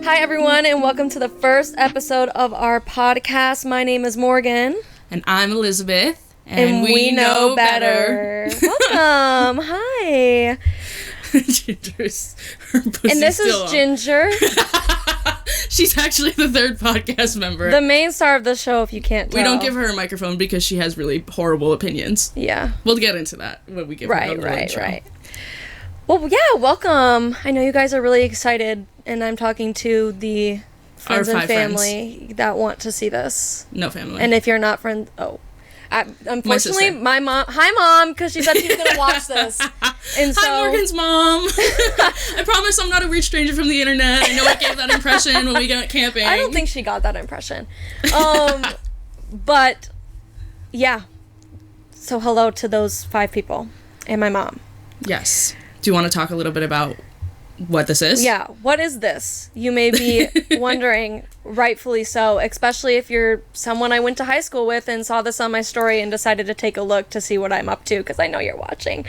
Hi, everyone, and welcome to the first episode of our podcast. My name is Morgan. And I'm Elizabeth. And we know better. Welcome. Hi. Ginger's, her pussy's And this still is on. Ginger, She's actually the third podcast member. the main star of the show, if you can't tell. We don't give her a microphone because she has really horrible opinions. Yeah. We'll get into that when we give her a little intro. Right. Well, yeah, welcome. I know you guys are really excited, and I'm talking to the friends and family that want to see this. No family. And if you're not friends, unfortunately, My my mom, hi mom, because she said she's gonna watch this. And so, Hi, Morgan's mom. I promise I'm not a weird stranger from the internet. I know I gave that impression when we went camping. I don't think she got that impression. But yeah. So hello to those 5 people and my mom. Yes. Do you want to talk a little bit about what this is? Yeah, what is this? You may be wondering, rightfully so, especially if you're someone I went to high school with and saw this on my story and decided to take a look to see what I'm up to, because I know you're watching.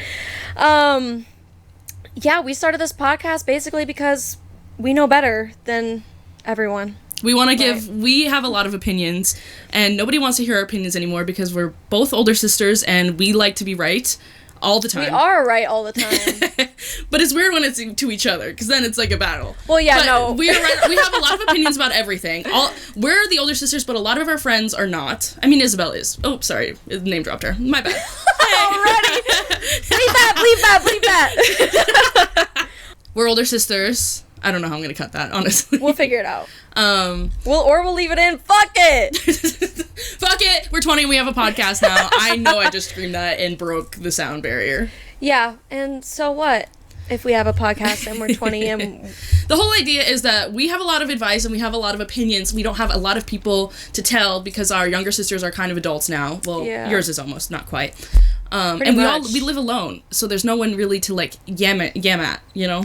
Yeah, we started this podcast basically because we know better than everyone. We want to we have a lot of opinions, and nobody wants to hear our opinions anymore because we're both older sisters and we like to be right all the time. We are right all the time. But it's weird when it's to each other, because then it's like a battle. Well, yeah, but no. We are right. We have a lot of opinions about everything. We're the older sisters, but a lot of our friends are not. I mean, Isabel is. Oh, sorry. Name dropped her. My bad. Already. Bleep that. We're older sisters. I don't know how I'm going to cut that, honestly. We'll figure it out. We'll leave it in. Fuck it. Fuck it. We're 20 and we have a podcast now. I know I just screamed that and broke the sound barrier. Yeah, and so what if we have a podcast and we're 20 and... The whole idea is that we have a lot of advice and we have a lot of opinions. We don't have a lot of people to tell because our younger sisters are kind of adults now. Well, yours is almost, not quite. And we live alone, so there's no one really to like yam at, you know?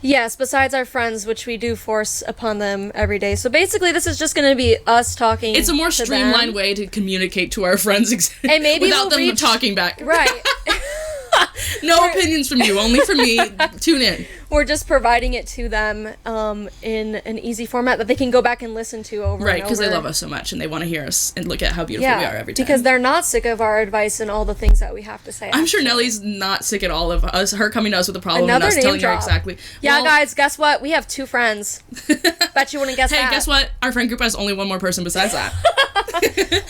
Yes, besides our friends, which we do force upon them every day. So basically, this is just going to be us talking. It's a more streamlined way to communicate to our friends and maybe without them talking back. Right. No opinions from you, only from me. Tune in. We're just providing it to them in an easy format that they can go back and listen to over and over. Right, because they love us so much and they want to hear us and look at how beautiful we are every time. Because they're not sick of our advice and all the things that we have to say. I'm sure Nellie's not sick at all of us, her coming to us with a problem Another and us telling drop. her exactly. Yeah, guys, guess what? We have 2 friends. Bet you wouldn't guess that. Hey, guess what? Our friend group has only one more person besides that.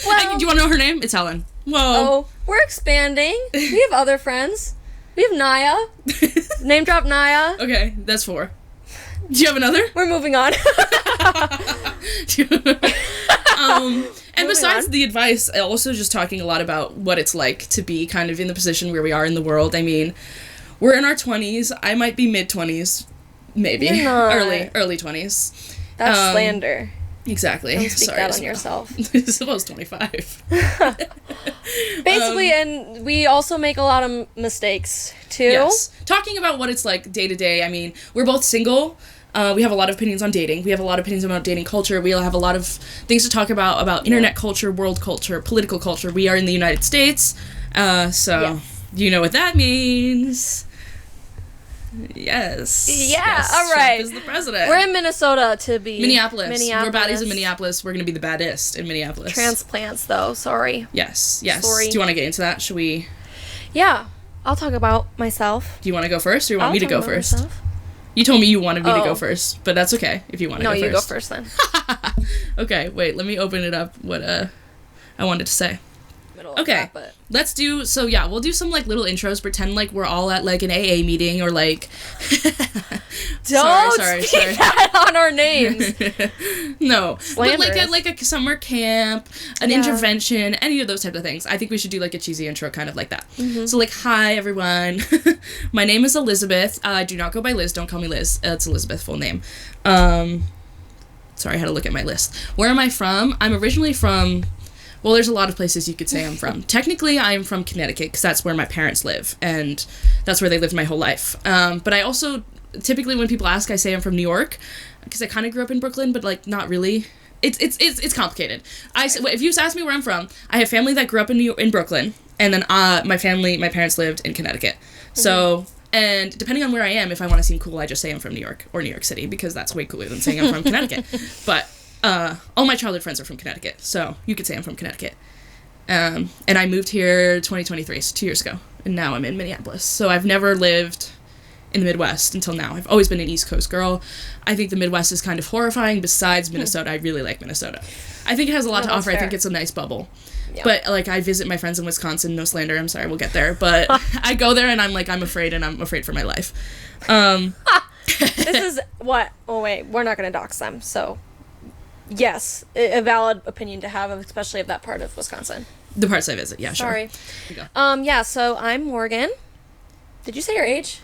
Well, do you want to know her name? It's Helen. Whoa. Oh, we're expanding. We have other friends. We have Naya. Name drop Naya. Okay, that's 4. Do you have another? We're moving on. And besides the advice, also just talking a lot about what it's like to be kind of in the position where we are in the world. I mean, we're in our 20s. I might be mid-20s, maybe. You're not. Early 20s. That's slander. Exactly. Don't speak Sorry, that on yourself. Suppose 25. Basically, and we also make a lot of mistakes, too. Yes. Talking about what it's like day to day, I mean, we're both single. We have a lot of opinions on dating. We have a lot of opinions about dating culture. We have a lot of things to talk about internet culture, world culture, political culture. We are in the United States, so you know what that means. Yes. Yeah, yes. all right. Trump is the president. We're in Minnesota to be... Minneapolis. We're baddies in Minneapolis. We're going to be the baddest in Minneapolis. Transplants, though. Sorry. Yes. Sorry. Do you want to get into that? Should we... Yeah. I'll talk about myself. Do you want to go first, or you want me to go first? Myself. You told me you wanted me to go first, but that's okay if you want to go first. No, you go first then. Okay, wait, let me open it up what I wanted to say. Okay, let's do, we'll do some, like, little intros, pretend like we're all at, like, an AA meeting, or, like... Don't speak that on our names. No, Slanderous. But, like, at, like, a summer camp, an intervention, any of those types of things. I think we should do, like, a cheesy intro, kind of like that. Mm-hmm. So, like, hi, everyone. My name is Elizabeth. I do not go by Liz. Don't call me Liz. It's Elizabeth, full name. Sorry, I had to look at my list. Where am I from? I'm originally from... Well, there's a lot of places you could say I'm from. Technically, I'm from Connecticut, because that's where my parents live, and that's where they lived my whole life. But I also, typically when people ask, I say I'm from New York, because I kind of grew up in Brooklyn, but, like, not really. It's complicated. If you ask me where I'm from, I have family that grew up in Brooklyn, and then my parents lived in Connecticut. So, And depending on where I am, if I want to seem cool, I just say I'm from New York or New York City, because that's way cooler than saying I'm from Connecticut. But all my childhood friends are from Connecticut, so you could say I'm from Connecticut. And I moved here 2023, so 2 years ago, and now I'm in Minneapolis. So I've never lived in the Midwest until now. I've always been an East Coast girl. I think the Midwest is kind of horrifying. Besides Minnesota, I really like Minnesota. I think it has a lot to offer. Fair. I think it's a nice bubble. Yeah. But, like, I visit my friends in Wisconsin. No slander. I'm sorry. We'll get there. But I go there, and I'm like, I'm afraid, and I'm afraid for my life. This is what... Oh, wait. We're not going to dox them. So, yes. A valid opinion to have, especially of that part of Wisconsin. The parts I visit. Yeah, Sorry. Sure. Yeah, so I'm Morgan. Did you say your age?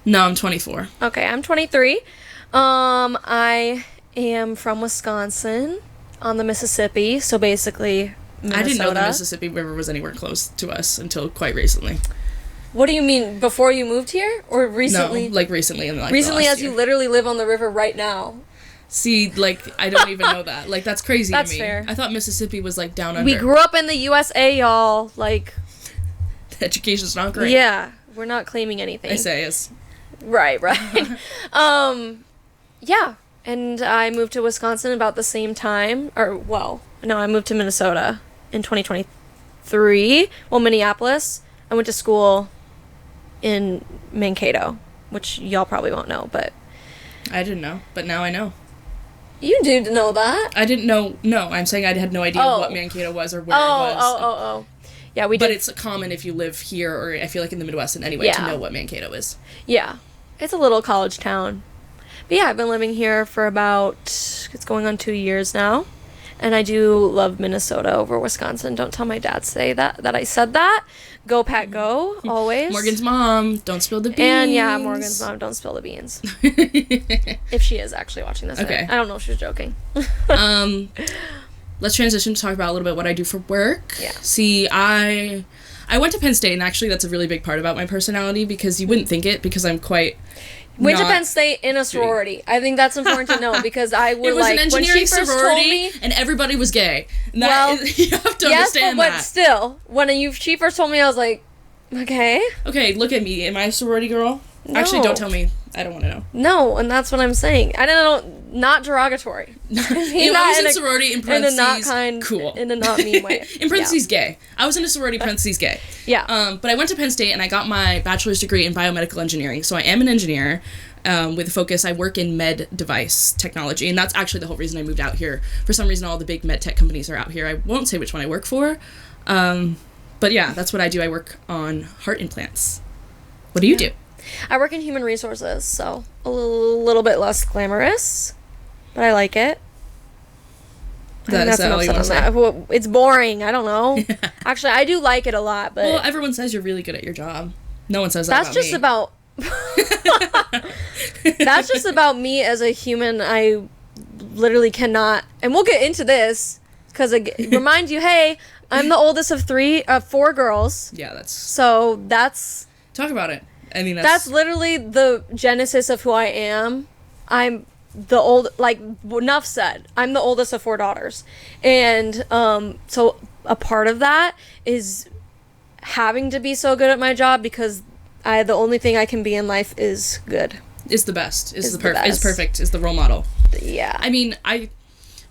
No, I'm 24. Okay, I'm 23. I am from Wisconsin on the Mississippi, so basically Minnesota. I didn't know the Mississippi River was anywhere close to us until quite recently. What do you mean, before you moved here? Or recently? No, like recently. In like recently, the last as year. you literally live on the river right now. See, like, I don't even know that. Like, that's crazy That's to me. fair. I thought Mississippi was, like, down under. We grew up in the USA, y'all. Like... The education's not great. Yeah, we're not claiming anything. I say is... Right. Yeah, and I moved to Wisconsin about the same time, I moved to Minnesota in 2023, Minneapolis. I went to school in Mankato, which y'all probably won't know, but... I didn't know, but now I know. You do know that? I didn't know, no, I'm saying I had no idea what Mankato was or where it was. Yeah, we did. But it's common if you live here, or I feel like in the Midwest in any way, to know what Mankato is. Yeah. It's a little college town. But yeah, I've been living here for it's going on 2 years now. And I do love Minnesota over Wisconsin. Don't tell my dad that I said that. Go Pack Go, always. Morgan's mom, don't spill the beans. And yeah, Morgan's mom, don't spill the beans. If she is actually watching this. Okay. I don't know if she's joking. Let's transition to talk about a little bit what I do for work. Yeah. See, I went to Penn State, and actually that's a really big part about my personality, because you wouldn't think it, because I'm quite... Went to Penn State in a sorority. I think that's important to know, because I would, it was like, an engineering sorority, and everybody was gay. You have to understand that. But still, when she first told me, I was like, okay. Okay, look at me. Am I a sorority girl? No. Actually, don't tell me. I don't want to know. No, and that's what I'm saying. I don't know, not derogatory. I was in sorority in parentheses, in a not kind, cool. In a not mean way. In parentheses, gay. I was in a sorority, parentheses, gay. Yeah. But I went to Penn State, and I got my bachelor's degree in biomedical engineering. So I am an engineer with a focus. I work in med device technology, and that's actually the whole reason I moved out here. For some reason, all the big med tech companies are out here. I won't say which one I work for. But yeah, that's what I do. I work on heart implants. What do you do? I work in human resources, so a little bit less glamorous, but I like it. Is that all you want to say? Well, it's boring. I don't know. Actually, I do like it a lot, but... Well, everyone says you're really good at your job. No one says that about me. That's just about me as a human. I literally cannot... And we'll get into this, because remind you, hey, I'm the oldest of 4 girls. Yeah, that's... So that's... Talk about it. I mean, that's literally the genesis of who I am. I'm enough said. I'm the oldest of 4 daughters. And so a part of that is having to be so good at my job, because the only thing I can be in life is good. Is the best. Is perfect. Is the role model. Yeah. I mean,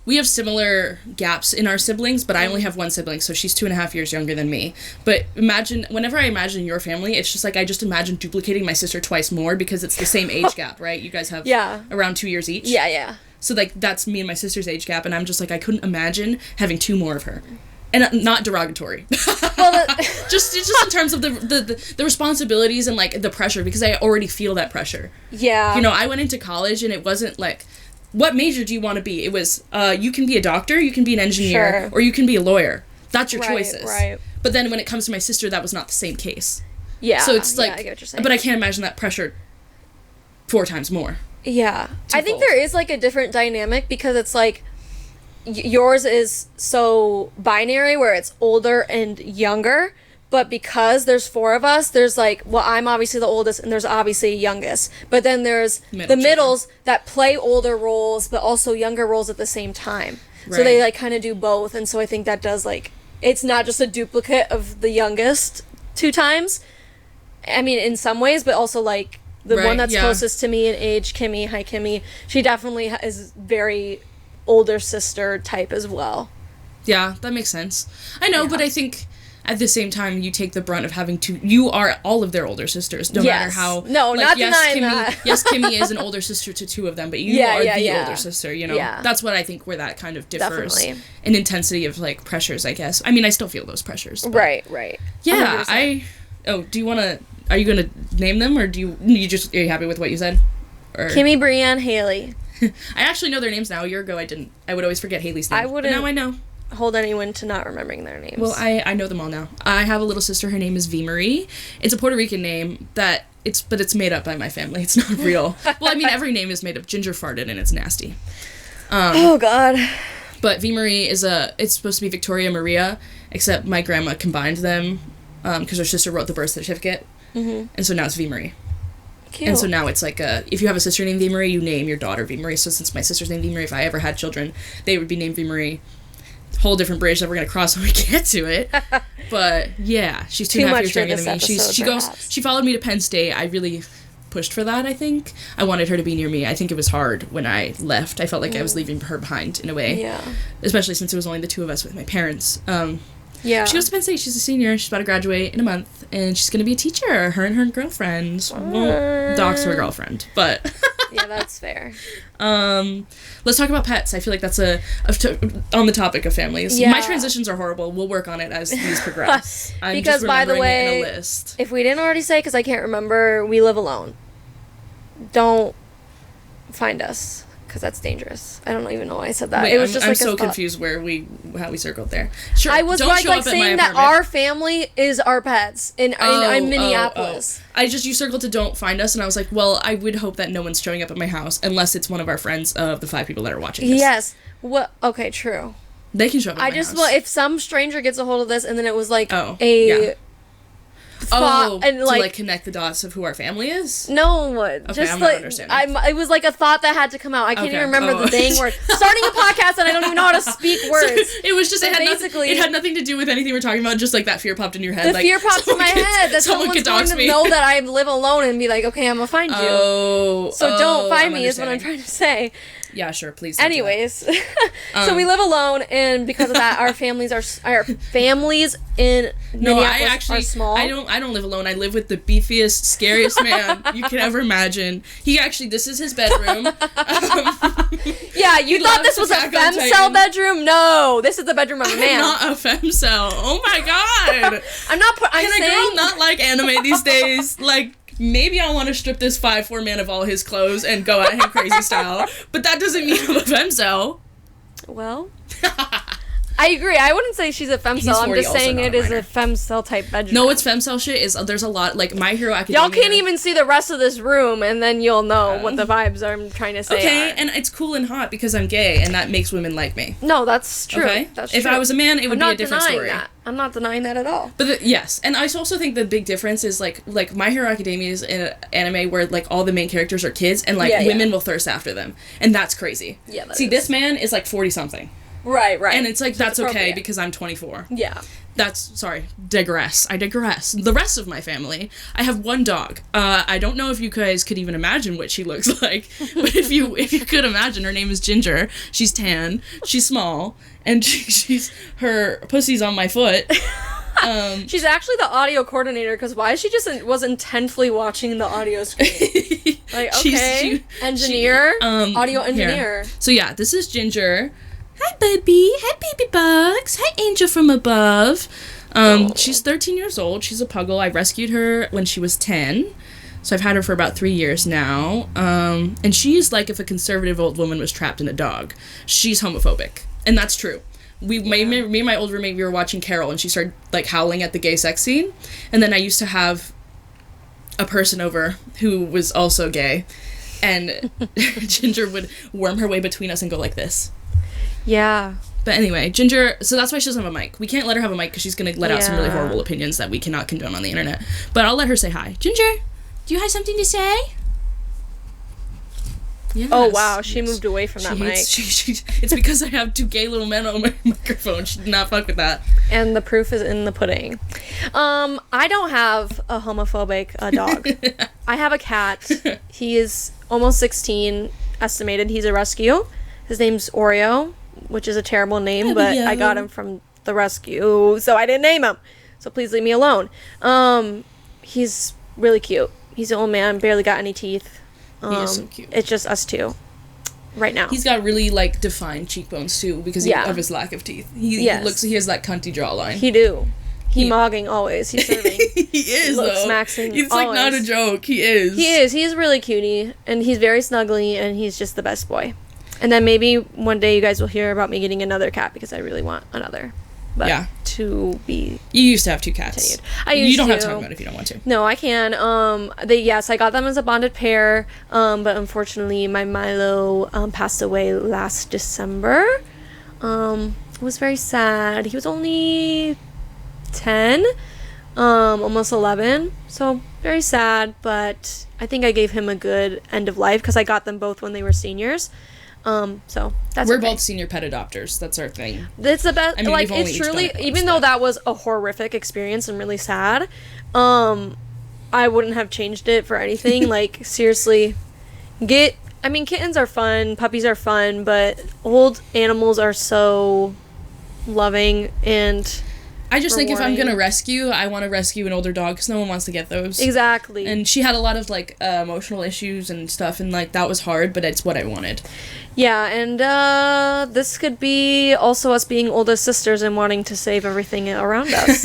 we have similar gaps in our siblings, but I only have one sibling, so she's 2.5 years younger than me. But whenever I imagine your family, it's just like I just imagine duplicating my sister twice more, because it's the same age gap, right? You guys have around 2 years each. Yeah. So like that's me and my sister's age gap, and I'm just like, I couldn't imagine having 2 more of her. And not derogatory. Well, just in terms of the responsibilities and like the pressure, because I already feel that pressure. Yeah. You know, I went into college, and it wasn't like, what major do you want to be? It was, you can be a doctor, you can be an engineer, or you can be a lawyer. That's your choices. Right. But then when it comes to my sister, that was not the same case. Yeah. So it's like, I get what you're saying. But I can't imagine that pressure 4 times more. Yeah. I think there is like a different dynamic, because it's like, yours is so binary, where it's older and younger. But because there's 4 of us, there's like, well, I'm obviously the oldest, and there's obviously a youngest. But then there's the middles that play older roles, but also younger roles at the same time. Right. So they like kind of do both. And so I think that does like, it's not just a duplicate of the youngest 2 times. I mean, in some ways, but also, like, the one that's closest to me in age, Kimmy, hi Kimmy, she definitely is very older sister type as well. Yeah, that makes sense. I know, but I think at the same time, you take the brunt of having to... You are all of their older sisters, no matter how... No, like, not denying that. Yes, Kimmy is an older sister to two of them, but you are the older sister, you know? Yeah. That's what I think where that kind of differs. Definitely. In intensity of, like, pressures, I guess. I mean, I still feel those pressures. Right. Yeah, 100%. Do you want to... Are you going to name them, or are you happy with what you said? Or... Kimmy, Brienne, Haley. I actually know their names now. A year ago, I didn't. I would always forget Haley's name. But now I know. Hold anyone to not remembering their names. Well, I know them all now. I have a little sister. Her name is V. Marie. It's a Puerto Rican name but it's made up by my family. It's not real. Well, I mean, every name is made up. Ginger farted and it's nasty. Oh God. But V. Marie it's supposed to be Victoria Maria, except my grandma combined them because her sister wrote the birth certificate, and so now it's V. Marie. Cute. And so now it's like if you have a sister named V. Marie, you name your daughter V. Marie. So since my sister's named V. Marie, if I ever had children, they would be named V. Marie. Whole different bridge that we're gonna cross when we get to it. But yeah, she's 2.5 years younger than me. She followed me to Penn State. I really pushed for that. I think I wanted her to be near me. I think it was hard when I left. I felt like I was leaving her behind in a way. Yeah. Especially since it was only the two of us with my parents. Yeah. She goes to Penn State. She's a senior. She's about to graduate in a month, and she's gonna be a teacher. Her and her girlfriend won't dox her girlfriend, but. Yeah, that's fair. Let's talk about pets. I feel like that's on the topic of families. Yeah. My transitions are horrible. We'll work on it as these progress. Because, by the way, if we didn't already say, because I can't remember, we live alone. Don't find us, because that's dangerous. I don't even know why I said that. Wait, it was I'm so confused how we circled there. Sure, I was like saying that our family is our pets in Minneapolis. You circled to don't find us, and I was like, well, I would hope that no one's showing up at my house unless it's one of our friends of the 5 people that are watching this. Yes. Well, okay, true. They can show up at my house. Well, if some stranger gets a hold of this and then it was like thought and to connect the dots of who our family is? No, just I'm not understanding. It was like a thought that had to come out. I can't even remember the dang word. Starting a podcast and I don't even know how to speak words. It was just it had nothing to do with anything we're talking about. Just like that fear popped in your head. The fear popped in my head that someone's going to know that I live alone and be like, okay, I'm gonna find you. So don't find me is what I'm trying to say. Yeah, sure, please. Anyways, so we live alone, and because of that, our families in Minneapolis are small. I don't live alone. I live with the beefiest, scariest man you could ever imagine. This is his bedroom. Yeah, you thought this was a femcel bedroom? No, this is the bedroom of a man. Not a femcel. Oh my God. Can a girl not like anime these days? Like. Maybe I want to strip this 5'4" man of all his clothes and go at him crazy style, but that doesn't mean I'm a femcel. Well, I agree. I wouldn't say she's a femcel. I'm just saying it is a femcel type bedroom. No, it's femcel shit. There's a lot, like My Hero Academia. Y'all can't even see the rest of this room, and then you'll know what the vibes I'm trying to say. Okay, and it's cool and hot because I'm gay, and that makes women like me. No, that's true. Okay? That's if true. I was a man, it would be a different story. That. I'm not denying that at all. But yes, and I also think the big difference is like My Hero Academia is an anime where like all the main characters are kids, and like women will thirst after them, and that's crazy. Yeah. This man is like 40 something. Right. And it's like, that's okay because I'm 24. Yeah. I digress. The rest of my family, I have one dog. I don't know if you guys could even imagine what she looks like, but if you could imagine, her name is Ginger. She's tan, she's small, and her pussy's on my foot. She's actually the audio coordinator, because why she just was intently watching the audio screen. Like, okay, audio engineer. Here. So yeah, this is Ginger. Hi, baby. Hi, baby bugs. Hi, angel from above. She's 13 years old. She's a puggle. I rescued her when she was 10. So I've had her for about 3 years now. And she's like if a conservative old woman was trapped in a dog. She's homophobic. And that's true. Me and my old roommate, we were watching Carol, and she started like howling at the gay sex scene. And then I used to have a person over who was also gay. And Ginger would worm her way between us and go like this. Yeah. But anyway, Ginger, so that's why she doesn't have a mic. We can't let her have a mic because she's going to let out some really horrible opinions that we cannot condone on the internet. But I'll let her say hi. Ginger, do you have something to say? Yes, Oh, wow. She yes. moved away from that mic. It's because I have 2 gay little men on my microphone. She did not fuck with that. And the proof is in the pudding. I don't have a homophobic dog. I have a cat. He is almost 16, estimated. He's a rescue. His name's Oreo, which is a terrible name, but I got him from the rescue, so I didn't name him. So please leave me alone. He's really cute. He's an old man, barely got any teeth. He is so cute. It's just us two right now. He's got really, like, defined cheekbones, too, because of his lack of teeth. He has that cunty jawline. He do. He mogging always. He's serving. He is, looks though. Maxing It's, always. like, not a joke. He is. He is. He's really cutie, and he's very snuggly, and he's just the best boy. And then maybe one day you guys will hear about me getting another cat, because I really want another. But to be You used to have 2 cats. continued. I used to. You don't have to talk about it if you don't want to. No, I can. I got them as a bonded pair, but unfortunately my Milo passed away last December. It was very sad. He was only 10, almost 11, so very sad, but I think I gave him a good end of life because I got them both when they were seniors. So that's We're both senior pet adopters. That's our thing. It's the best. I mean, like, we've only it's each done truly, it once, even though but- that was a horrific experience and really sad, I wouldn't have changed it for anything. Like, seriously, kittens are fun, puppies are fun, but old animals are so loving and I just think if I'm rewarding. gonna rescue, I want to rescue an older dog because no one wants to get those. Exactly. And she had a lot of, like, emotional issues and stuff, and, like, that was hard, but it's what I wanted. Yeah, and this could be also us being oldest sisters and wanting to save everything around us.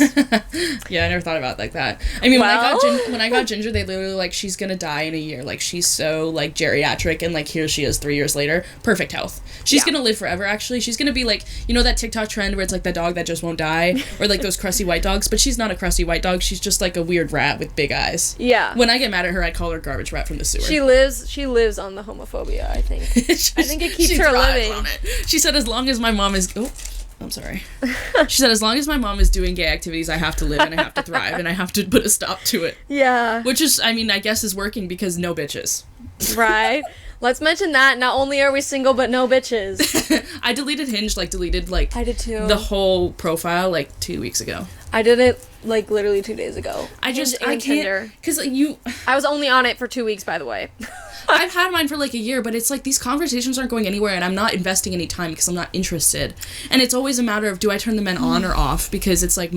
Yeah, I never thought about it like that. I mean, Well- when I got Ginger, they literally, like, she's gonna die in a year. Like, she's so, like, geriatric, and, like, here she is 3 years later. Perfect health. She's gonna live forever, actually. She's gonna be, like, you know that TikTok trend where it's, like, the dog that just won't die? Or, like, those crusty white dogs? But she's not a crusty white dog. She's just, like, a weird rat with big eyes. Yeah. When I get mad at her, I call her garbage rat from the sewer. She lives on the homophobia, I think. I think it keeps She her thrives living. on it. She said as long as my mom is... Oh, I'm sorry. She said as long as my mom is doing gay activities, I have to live and I have to thrive and I have to put a stop to it. Yeah. Which is, I mean, I guess is working because no bitches. Right. Let's mention that. Not only are we single, but no bitches. I deleted Hinge, I did too. the whole profile, 2 weeks ago. I did it, literally 2 days ago. I Tinder. can't, because I was only on it for 2 weeks, by the way. I've had mine for, a year, but it's, these conversations aren't going anywhere, and I'm not investing any time because I'm not interested. And it's always a matter of, do I turn the men on or off? Because it's, all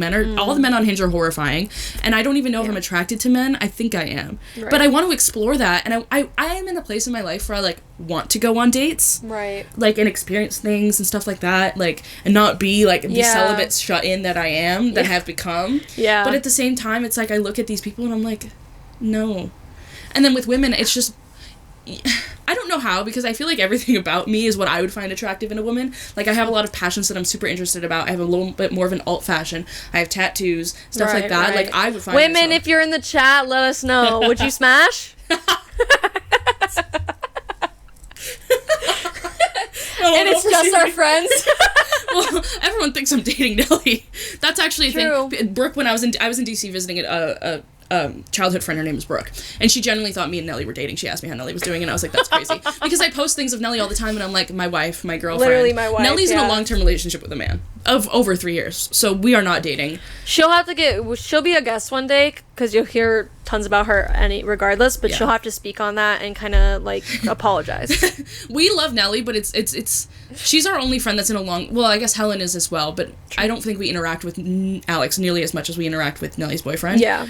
the men on Hinge are horrifying, and I don't even know if I'm attracted to men. I think I am. Right. But I want to explore that, and I am in a place in my life where I, want to go on dates. Right. And experience things and stuff like that, and not be, the celibate shut-in that I am, that I have become. Yeah. But at the same time, it's I look at these people and I'm like, no. And then with women, it's just... I don't know how, because I feel like everything about me is what I would find attractive in a woman. I have a lot of passions that I'm super interested about. I have a little bit more of an alt fashion. I have tattoos, stuff like that. Right. I would find women, myself... if you're in the chat, let us know. Would you smash? And it's just our friends. Well, everyone thinks I'm dating Nelly. That's actually a True. thing. Brooke, when I was in DC visiting a childhood friend, her name is Brooke, and she genuinely thought me and Nelly were dating. She asked me how Nelly was doing, and I was like, that's crazy. Because I post things of Nelly all the time, and I'm like, my wife, my girlfriend. Literally my wife, Nelly's in a long-term relationship with a man of over 3 years, so we are not dating. She'll be a guest one day, because you'll hear tons about her regardless, but she'll have to speak on that and kind of, apologize. We love Nelly, but it's she's our only friend that's in a long... Well, I guess Helen is as well, but I don't think we interact with Alex nearly as much as we interact with Nelly's boyfriend. Yeah.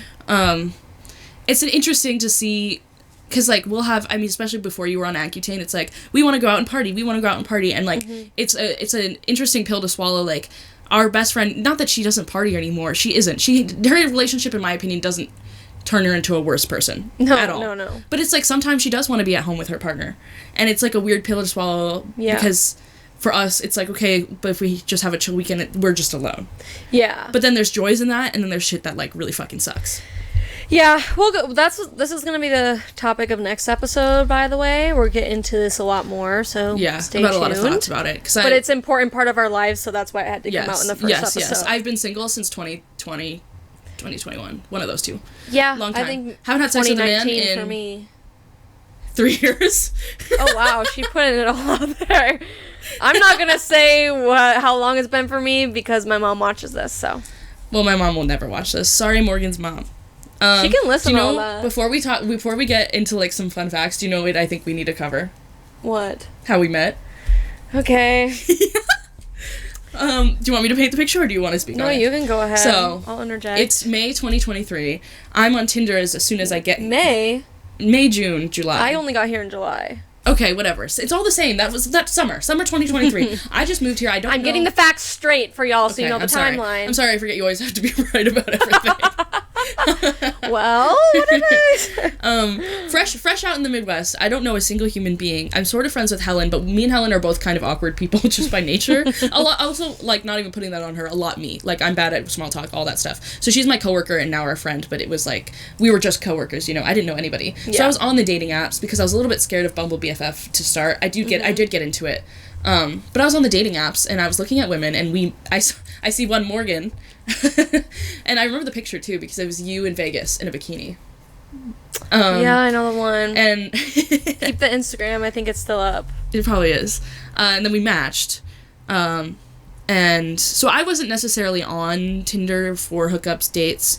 It's interesting to see, because, we'll have... I mean, especially before you were on Accutane, it's we want to go out and party, and, it's an interesting pill to swallow, our best friend... Not that she doesn't party anymore, she isn't. Her relationship, in my opinion, doesn't turn her into a worse person at all. No. But it's sometimes she does want to be at home with her partner, and it's a weird pill to swallow because for us it's okay, but if we just have a chill weekend, we're just alone. Yeah. But then there's joys in that, and then there's shit that really fucking sucks. Yeah, this is gonna be the topic of next episode, by the way. We're getting into this a lot more, so stay tuned. A lot of thoughts about it. But it's an important part of our lives, so that's why it had to come out in the first episode. Yes. I've been single since 2020, 2021. One of those two. Yeah, long time. I think haven't had sex with a man 2019 in for me. 3 years. Oh, wow. She putting it all out there. I'm not going to say how long it's been for me because my mom watches this, so. Well, my mom will never watch this. Sorry, Morgan's mom. She can listen to all that. Before we get into, like, some fun facts, do you know what I think we need to cover? What? How we met. Okay. Do you want me to paint the picture, or do you want to speak on it? No, you can go ahead. So, I'll interject. It's May 2023. I'm on Tinder as soon as I get... May, June, July. I only got here in July. Okay, whatever. It's all the same. That's summer 2023. I just moved here. I'm getting the facts straight for y'all, so you know the timeline. I'm sorry. I forget you always have to be right about everything. Well, what is fresh out in the Midwest. I don't know a single human being. I'm sort of friends with Helen, but me and Helen are both kind of awkward people just by nature. A lot, also, like, not even putting that on her. A lot me. Like, I'm bad at small talk, all that stuff. So she's my coworker and now our friend, but it was like we were just coworkers. You know, I didn't know anybody. Yeah. So I was on the dating apps because I was a little bit scared of Bumble BFF to start. I did get into it. But I was on the dating apps and I was looking at women and I see one Morgan. And I remember the picture too because it was you in Vegas in a bikini. Yeah, I know the one. And keep the Instagram. I think it's still up. It probably is. And then we matched. And so I wasn't necessarily on Tinder for hookups, dates.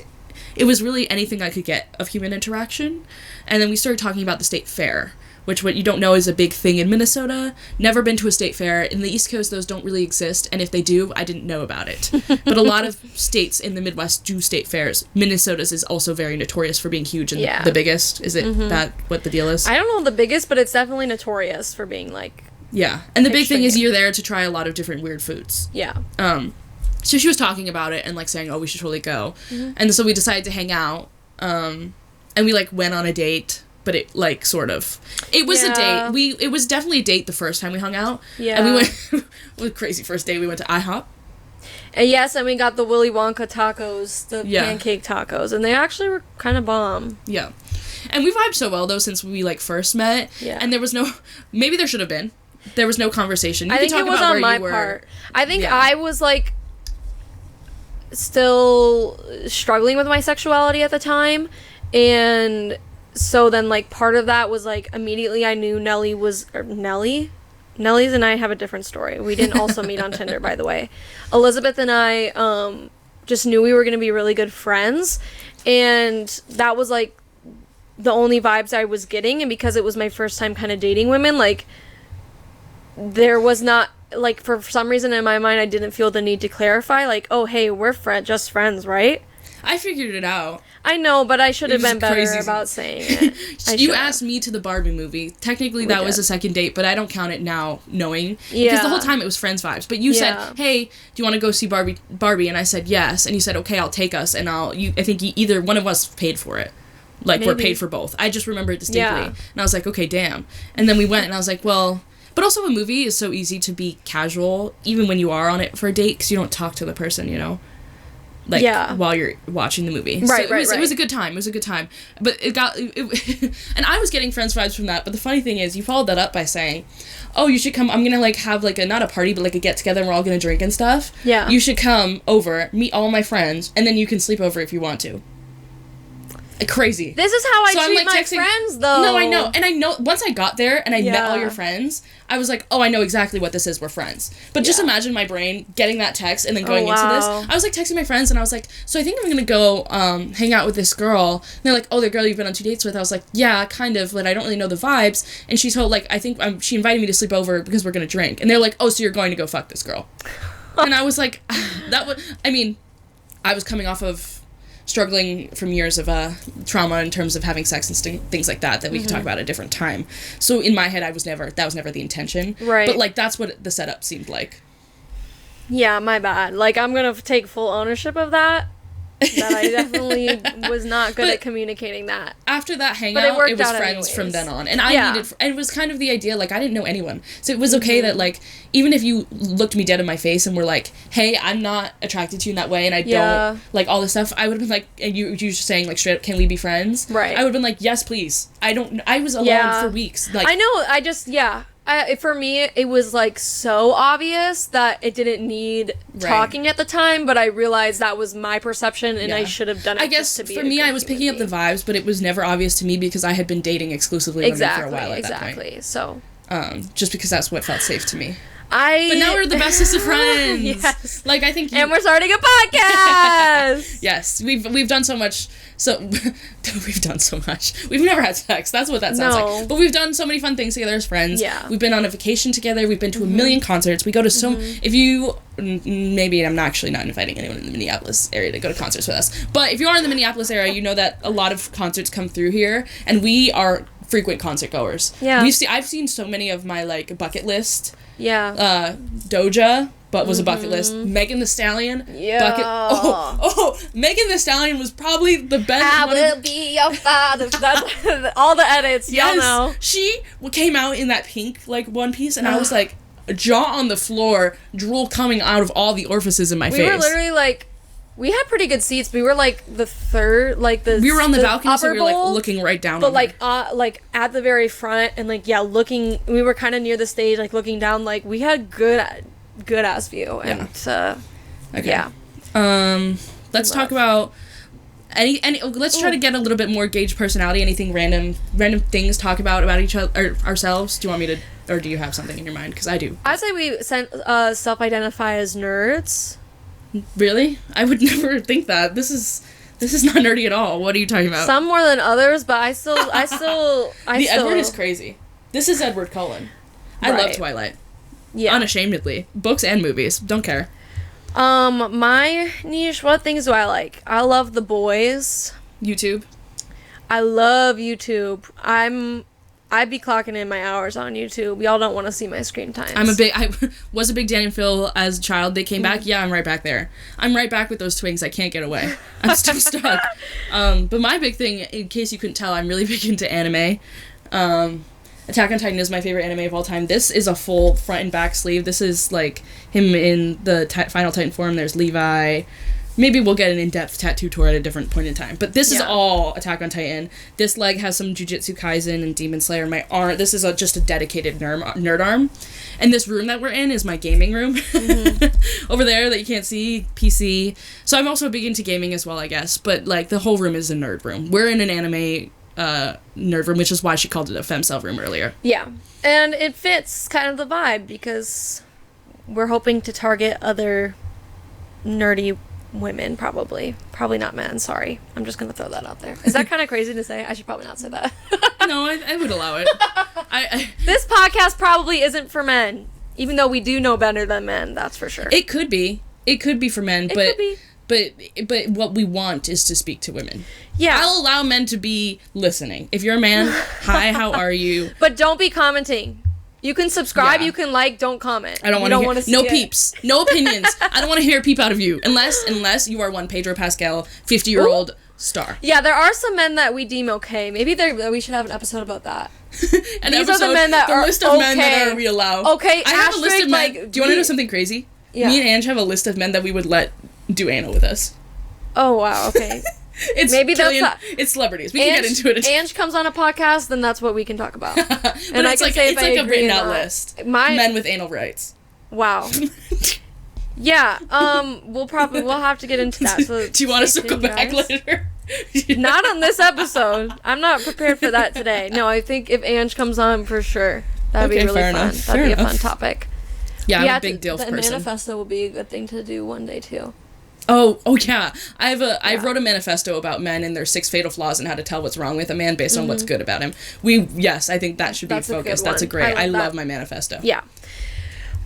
It was really anything I could get of human interaction. And then we started talking about the state fair, which, what you don't know, is a big thing in Minnesota. Never been to a state fair. In the East Coast, those don't really exist, and if they do, I didn't know about it. But a lot of states in the Midwest do state fairs. Minnesota's is also very notorious for being huge and the biggest. Is it that what the deal is? I don't know the biggest, but it's definitely notorious for being, like... Yeah, and the big thing is you're there to try a lot of different weird foods. Yeah. So she was talking about it and, like, saying, oh, we should totally go. And so we decided to hang out, and we, like, went on a date... But it, like, sort of... It was a date. It was definitely a date the first time we hung out. Yeah. And we went... It was a crazy first day. We went to IHOP. Yes, and we got the Willy Wonka tacos, the pancake tacos. And they actually were kind of bomb. Yeah. And we vibed so well, though, since we, like, first met. Yeah. And there was no... Maybe there should have been. There was no conversation. I think it was on my part. I think I was, like, still struggling with my sexuality at the time. And... So then, like, part of that was, like, immediately I knew Nelly was... Nelly's and I have a different story. We didn't also meet on Tinder, by the way. Elizabeth and I just knew we were going to be really good friends. And that was, like, the only vibes I was getting. And because it was my first time kind of dating women, like, there was not... Like, for some reason in my mind, I didn't feel the need to clarify. Like, oh, hey, we're just friends, right? I figured it out. I know, but I should have been better about saying it. You asked me to the Barbie movie. Technically, that was a second date, but I don't count it now, knowing. Yeah. Because the whole time it was friends vibes. But you said, hey, do you want to go see Barbie? And I said, yes. And you said, okay, I'll take us. And I think either one of us paid for it. Like, we're paid for both. I just remember it distinctly. Yeah. And I was like, okay, damn. And then we went, and I was like, well... But also a movie is so easy to be casual, even when you are on it for a date, because you don't talk to the person, you know? Like, while you're watching the movie. Right, so it was a good time. It was a good time. But it and I was getting friends vibes from that, but the funny thing is, you followed that up by saying, oh, you should come, I'm gonna, like, have, like, not a party, but, like, a get-together, and we're all gonna drink and stuff. Yeah. You should come over, meet all my friends, and then you can sleep over if you want to. Crazy. This is how I treat my friends, though. No, I know. And I know, once I got there and I met all your friends, I was like, oh, I know exactly what this is. We're friends. But just imagine my brain getting that text and then going into this. I was, like, texting my friends, and I was like, so I think I'm going to go hang out with this girl. And they're like, oh, the girl you've been on 2 dates with? I was like, yeah, kind of, but I don't really know the vibes. And she told, like, I think she invited me to sleep over because we're going to drink. And they're like, oh, so you're going to go fuck this girl. And I was like, I was coming off of struggling from years of trauma in terms of having sex and things like that we could talk about at a different time. So in my head, that was never the intention. Right. But, like, that's what the setup seemed like. Yeah, my bad. Like, I'm gonna take full ownership of that. That I definitely was not good at communicating that. After that hangout, it was friends anyways. From then on. And and it was kind of the idea, like, I didn't know anyone. So it was okay that, like, even if you looked me dead in my face and were like, hey, I'm not attracted to you in that way, and I don't, like, all this stuff, I would have been like, and you just saying, like, straight up, can we be friends? Right. I would have been like, yes, please. I was alone for weeks. Like, I know, I for me, it was like so obvious that it didn't need talking at the time, but I realized that was my perception and I should have done it. I guess just to be for me, I was picking up the vibes, but it was never obvious to me because I had been dating exclusively women for a while at that point. Exactly. So, just because that's what felt safe to me. But now we're the bestest of friends. Yes. Like, I think and we're starting a podcast. Yes, we've done so much. So we've done so much. We've never had sex. That's what that sounds like. But we've done so many fun things together as friends. Yeah. We've been on a vacation together. We've been to a million concerts. We go to so. If you maybe I'm actually not inviting anyone in the Minneapolis area to go to concerts with us. But if you are in the Minneapolis area, you know that a lot of concerts come through here, and we are frequent concert goers. Yeah. I've seen so many of my like bucket list. Yeah. Doja, but was a bucket list. Megan Thee Stallion. Yeah. Bucket. Oh, Megan Thee Stallion was probably the best. I will be your father. That's all the edits. Yes. Y'all know. She came out in that pink like one piece, and I was like, jaw on the floor, drool coming out of all the orifices in my face. We were literally like. We had pretty good seats. We were like the third, like the. We were on the balcony, so we were like bowl, looking right down. But like at the very front, and like looking. We were kind of near the stage, like looking down. Like we had good ass view, and okay. Let's talk about any. Let's try to get a little bit more gauge personality. Anything random things talk about each other or ourselves. Do you want me to, or do you have something in your mind? Because I do. I'd say we self-identify as nerds. Really? I would never think that. This is not nerdy at all. What are you talking about? Some more than others, but I still Edward is crazy. This is Edward Cullen. I love Twilight. Yeah. Unashamedly. Books and movies. Don't care. My niche, what things do I like? I love The Boys. YouTube. I love YouTube. I'd be clocking in my hours on YouTube. Y'all don't want to see my screen times. I was a big Dan and Phil as a child. They came back. Yeah, I'm right back there. I'm right back with those twins. I can't get away. I'm still stuck. But my big thing, in case you couldn't tell, I'm really big into anime. Attack on Titan is my favorite anime of all time. This is a full front and back sleeve. This is like him in the final Titan form. There's Levi. Maybe we'll get an in-depth tattoo tour at a different point in time. But this is all Attack on Titan. This leg has some Jujutsu Kaisen and Demon Slayer. My arm, this is just a dedicated nerd arm. And this room that we're in is my gaming room. Over there that you can't see, PC. So I'm also big into gaming as well, I guess. But like the whole room is a nerd room. We're in an anime nerd room, which is why she called it a femcel room earlier. Yeah. And it fits kind of the vibe because we're hoping to target other nerdy women, probably not men. Sorry, I'm just gonna throw that out there. Is that kind of crazy to say? I should probably not say that. No, I would allow it. This podcast probably isn't for men, even though we do know better than men. That's for sure. It could be for men, but what we want is to speak to women. Yeah, I'll allow men to be listening. If you're a man, hi, how are you? But don't be commenting. You can subscribe, you can like, don't comment. I don't want to hear, no peeps, no opinions. I don't want to hear a peep out of you, unless you are one Pedro Pascal, 50-year-old star. Yeah, there are some men that we deem okay. Maybe we should have an episode about that. These are the men that are list of okay. men that we allow. Okay, I have a list of men. Do you want to know something crazy? Yeah. Me and Ange have a list of men that we would let do anal with us. Oh, wow, okay. It's celebrities. We can get into it. Ange comes on a podcast, then that's what we can talk about. And it's like a written out list. Men with anal rights. Wow. Yeah. We'll have to get into that. So do you want us to go back later? Not on this episode. I'm not prepared for that today. No, I think if Ange comes on, for sure, that'd be really fun. That'd be a fun topic. Yeah, I'm a big DILF person. The manifesto will be a good thing to do one day too. Oh yeah. I wrote a manifesto about men and their 6 fatal flaws and how to tell what's wrong with a man based on what's good about him. I think that should be focused. That's a great. I love my manifesto. Yeah.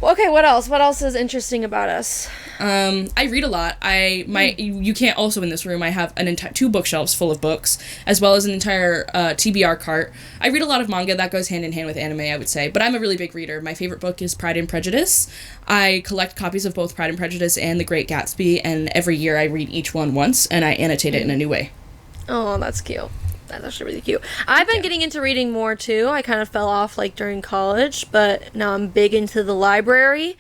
Okay, what else? What else is interesting about us? I read a lot. You can't also in this room. I have an entire 2 bookshelves full of books, as well as an entire TBR cart. I read a lot of manga that goes hand in hand with anime, I would say. But I'm a really big reader. My favorite book is Pride and Prejudice. I collect copies of both Pride and Prejudice and The Great Gatsby, and every year I read each one once, and I annotate it in a new way. Oh, that's cute. That's actually really cute. I've been getting into reading more too. I kind of fell off like during college, but now I'm big into the library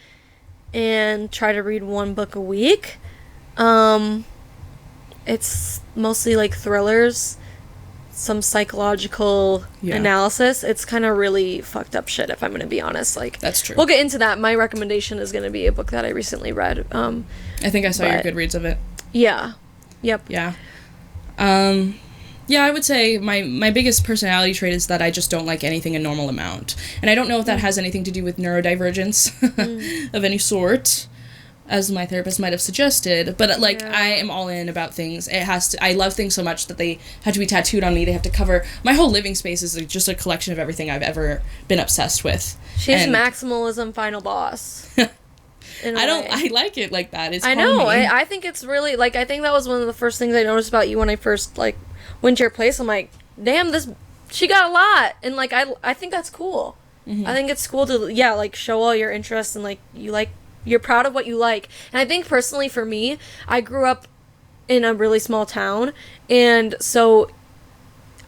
and try to read 1 book a week. It's mostly like thrillers. some psychological analysis, it's kind of really fucked up shit, if I'm going to be honest. Like, that's true. We'll get into that. My recommendation is going to be a book that I recently read. I think I saw your Goodreads of it. Yeah. Yep. Yeah. Yeah, I would say my biggest personality trait is that I just don't like anything a normal amount. And I don't know if that has anything to do with neurodivergence of any sort, as my therapist might have suggested. But, like, I am all in about things. I love things so much that they have to be tattooed on me. They have to cover... My whole living space is just a collection of everything I've ever been obsessed with. She's maximalism final boss. I like it like that. It's I know. I think it's really, like, I think that was one of the first things I noticed about you when I first, like, went to your place. I'm like, damn, she got a lot. And, like, I think that's cool. Mm-hmm. I think it's cool to, like, show all your interests and, like, you're proud of what you like. And I think personally for me, I grew up in a really small town. And so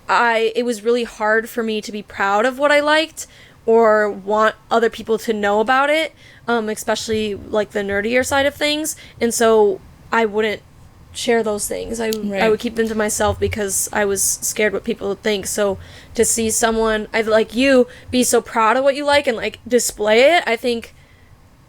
it was really hard for me to be proud of what I liked or want other people to know about it, especially, like, the nerdier side of things. And so I wouldn't share those things. I would keep them to myself because I was scared what people would think. So to see someone like you be so proud of what you like and, like, display it, I think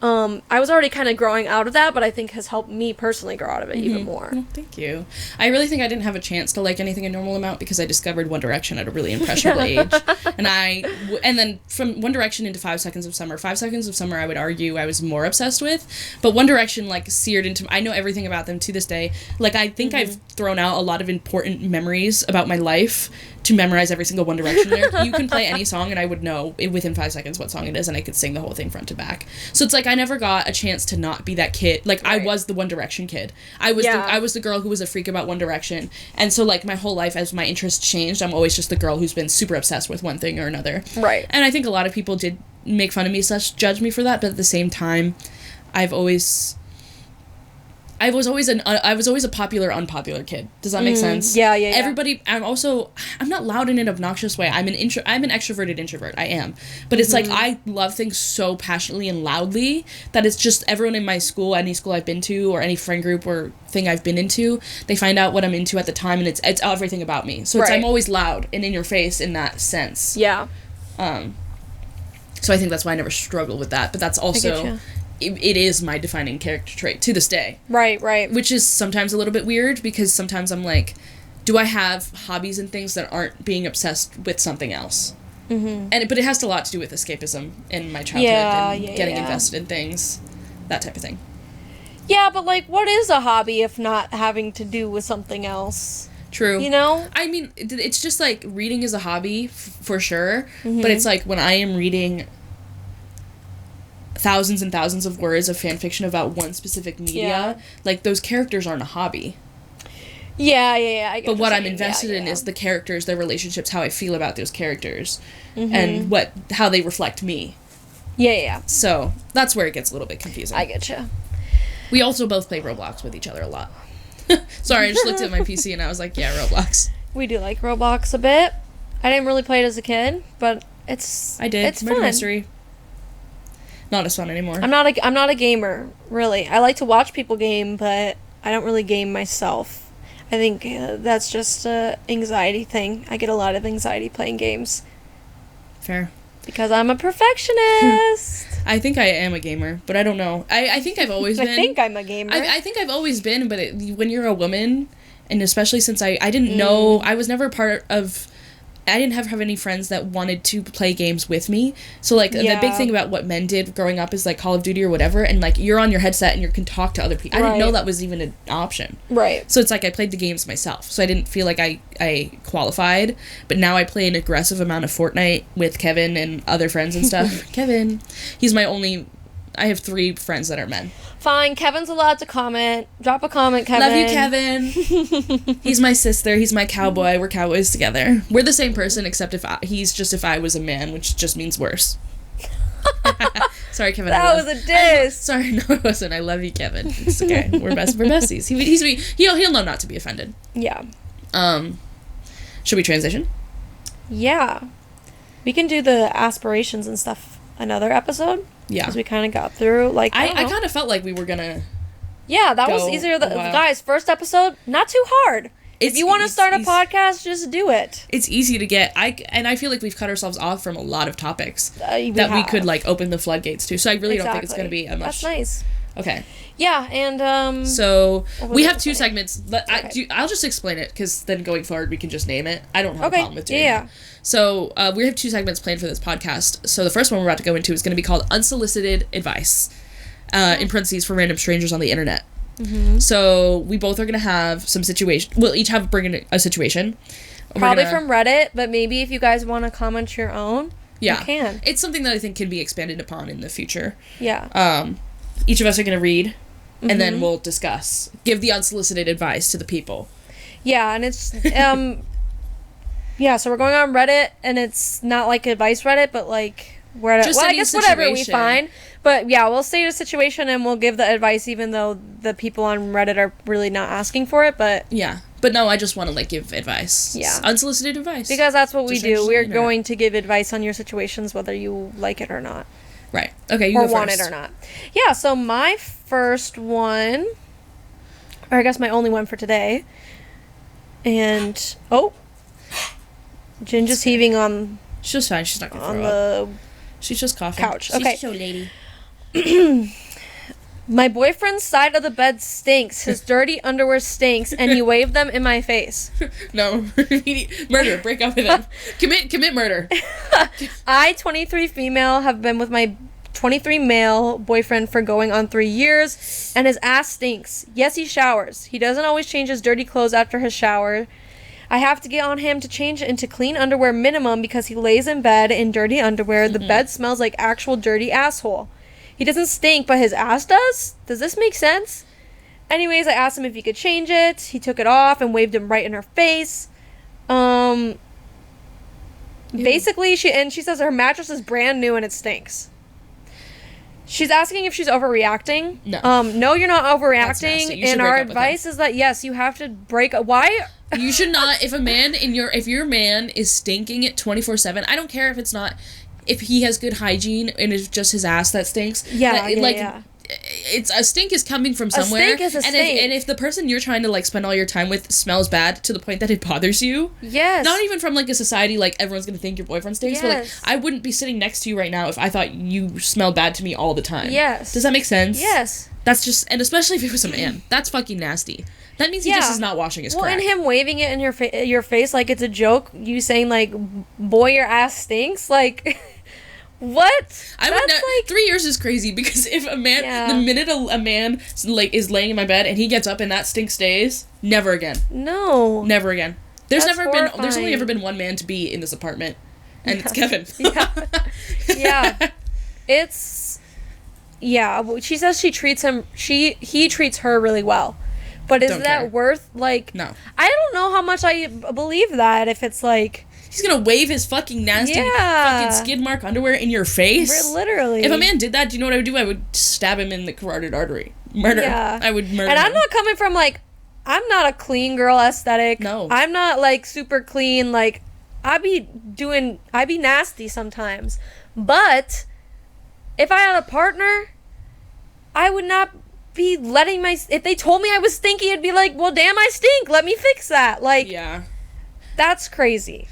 I was already kind of growing out of that, but I think has helped me personally grow out of it even more. Well, thank you. I really think I didn't have a chance to like anything a normal amount because I discovered One Direction at a really impressionable age. And then from One Direction into 5 Seconds of Summer. 5 Seconds of Summer, I would argue I was more obsessed with, but One Direction, like, seared into... I know everything about them to this day. Like, I think I've thrown out a lot of important memories about my life to memorize every single One Direction lyric. You can play any song and I would know within 5 seconds what song it is, and I could sing the whole thing front to back. So it's like I never got a chance to not be that kid. Like, I was the One Direction kid. I was the girl who was a freak about One Direction. And so, like, my whole life as my interests changed, I'm always just the girl who's been super obsessed with one thing or another. Right. And I think a lot of people did make fun of me, judge me for that, but at the same time, I was always a popular, unpopular kid. Does that make sense? Yeah. Everybody, I'm not loud in an obnoxious way. I'm an extroverted introvert. I am. But it's like, I love things so passionately and loudly that it's just everyone in my school, any school I've been to, or any friend group or thing I've been into, they find out what I'm into at the time, and it's everything about me. So I'm always loud and in your face in that sense. Yeah. So I think that's why I never struggled with that. But that's also... It is my defining character trait to this day. Right. Which is sometimes a little bit weird because sometimes I'm like, do I have hobbies and things that aren't being obsessed with something else? Mm-hmm. But it has a lot to do with escapism in my childhood and getting invested in things, that type of thing. Yeah, but, like, what is a hobby if not having to do with something else? True. You know? I mean, it's just like reading is a hobby for sure, but it's like when I am reading thousands and thousands of words of fan fiction about one specific media, like, those characters aren't a hobby. Yeah, I get but what I'm invested in is the characters, their relationships, how I feel about those characters, and how they reflect me. Yeah. So that's where it gets a little bit confusing. I getcha. We also both play Roblox with each other a lot. Sorry, I just looked at my PC and I was like, yeah, Roblox. We do like Roblox a bit. I didn't really play it as a kid, but I did. It's Murder fun. Mystery. Not as fun anymore. I'm not a gamer, really. I like to watch people game, but I don't really game myself. I think that's just a anxiety thing. I get a lot of anxiety playing games. Fair. Because I'm a perfectionist. I think I am a gamer, but I don't know. I think I've always been. I think I'm a gamer. I think I've always been, but when you're a woman, and especially since I didn't know, I was never part of... I didn't have any friends that wanted to play games with me. So, like, the big thing about what men did growing up is, like, Call of Duty or whatever, and, like, you're on your headset and you can talk to other people. I didn't know that was even an option. Right. So it's like I played the games myself. So I didn't feel like I qualified. But now I play an aggressive amount of Fortnite with Kevin and other friends and stuff. Kevin. He's my only... I have 3 friends that are men. Fine, Kevin's allowed to comment. Drop a comment, Kevin. Love you, Kevin. He's my sister. He's my cowboy. We're cowboys together. We're the same person, except if I was a man, which just means worse. Sorry, Kevin. That was a diss. Sorry, no, it wasn't. I love you, Kevin. It's okay. We're besties. He'll know not to be offended. Yeah. Should we transition? Yeah. We can do the aspirations and stuff another episode. Yeah. Because we kind of got through, like, I kind of felt like we were gonna... Yeah, that was easier. Guys, first episode, not too hard. If you want to start a podcast, just do it. It's easy to get. I feel like we've cut ourselves off from a lot of topics We could like open the floodgates to. So I really don't think it's going to be a much. That's nice. Okay. Yeah, and so we have two segments. I'll just explain it because then going forward we can just name it. I don't have a problem with doing it. So we have two segments planned for this podcast. So the first one we're about to go into is going to be called Unsolicited Advice, in parentheses for random strangers on the internet. Mm-hmm. So we both are going to have some situation. We'll each bring in a situation. Probably from Reddit, but maybe if you guys want to comment your own, you can. It's something that I think can be expanded upon in the future. Yeah. Each of us are going to read, and then we'll discuss. Give the unsolicited advice to the people. Yeah, and it's, yeah, so we're going on Reddit, and it's not like advice Reddit, but like, Reddit. Well, I guess whatever we find. But yeah, we'll state a situation, and we'll give the advice, even though the people on Reddit are really not asking for it, but... Yeah. But no, I just want to, like, give advice. Yeah. Unsolicited advice. Because that's what we do. We're going to give advice on your situations, whether you like it or not. Right. Okay, you go first. Or want it or not. Yeah, so my first one, or I guess my only one for today, and, Ginger's heaving on... She's fine, she's not going to throw up. She's just coughing. Couch, okay. She's so lady. My boyfriend's side of the bed stinks. His dirty underwear stinks, and he waved them in my face. No. Murder. Break up with him. Commit murder. I, 23 female, have been with my 23 male boyfriend for going on 3 years, and his ass stinks. Yes, he showers. He doesn't always change his dirty clothes after his shower. I have to get on him to change into clean underwear minimum because he lays in bed in dirty underwear. The bed smells like actual dirty asshole. He doesn't stink, but his ass does? Does this make sense? Anyways, I asked him if he could change it. He took it off and waved him right in her face. Basically, she says her mattress is brand new and it stinks. She's asking if she's overreacting. No. No, you're not overreacting. And our advice is that, yes, you have to break up. Why? You should not. If your man is stinking it 24/7, I don't care if he has good hygiene and it's just his ass that stinks. Yeah. It's a stink is coming from somewhere. A stink is a stink. And if the person you're trying to like spend all your time with smells bad to the point that it bothers you, yes, not even from like a society like everyone's gonna think your boyfriend stinks, but like I wouldn't be sitting next to you right now if I thought you smelled bad to me all the time. Yes. Does that make sense? Yes. That's just, and especially if it was a man, that's fucking nasty. That means he just is not washing his crack. And him waving it in your face like it's a joke. You saying like, "Boy, your ass stinks." Like. What? I would not. 3 years is crazy because if a man, the minute a man like is laying in my bed and he gets up and that stink stays, never again. No. Never again. There's only ever been one man to be in this apartment, and it's Kevin. She says she treats him. He treats her really well, but is that worth like? No. I don't know how much I believe that if it's like. He's gonna wave his fucking nasty fucking skid mark underwear in your face? Literally. If a man did that, do you know what I would do? I would stab him in the carotid artery. Murder. Yeah. I would murder him. And I'm not coming from, like, I'm not a clean girl aesthetic. No. I'm not, like, super clean. Like, I be nasty sometimes. But if I had a partner, I would not be letting if they told me I was stinky, I'd be like, well, damn, I stink. Let me fix that. Like, yeah. That's crazy.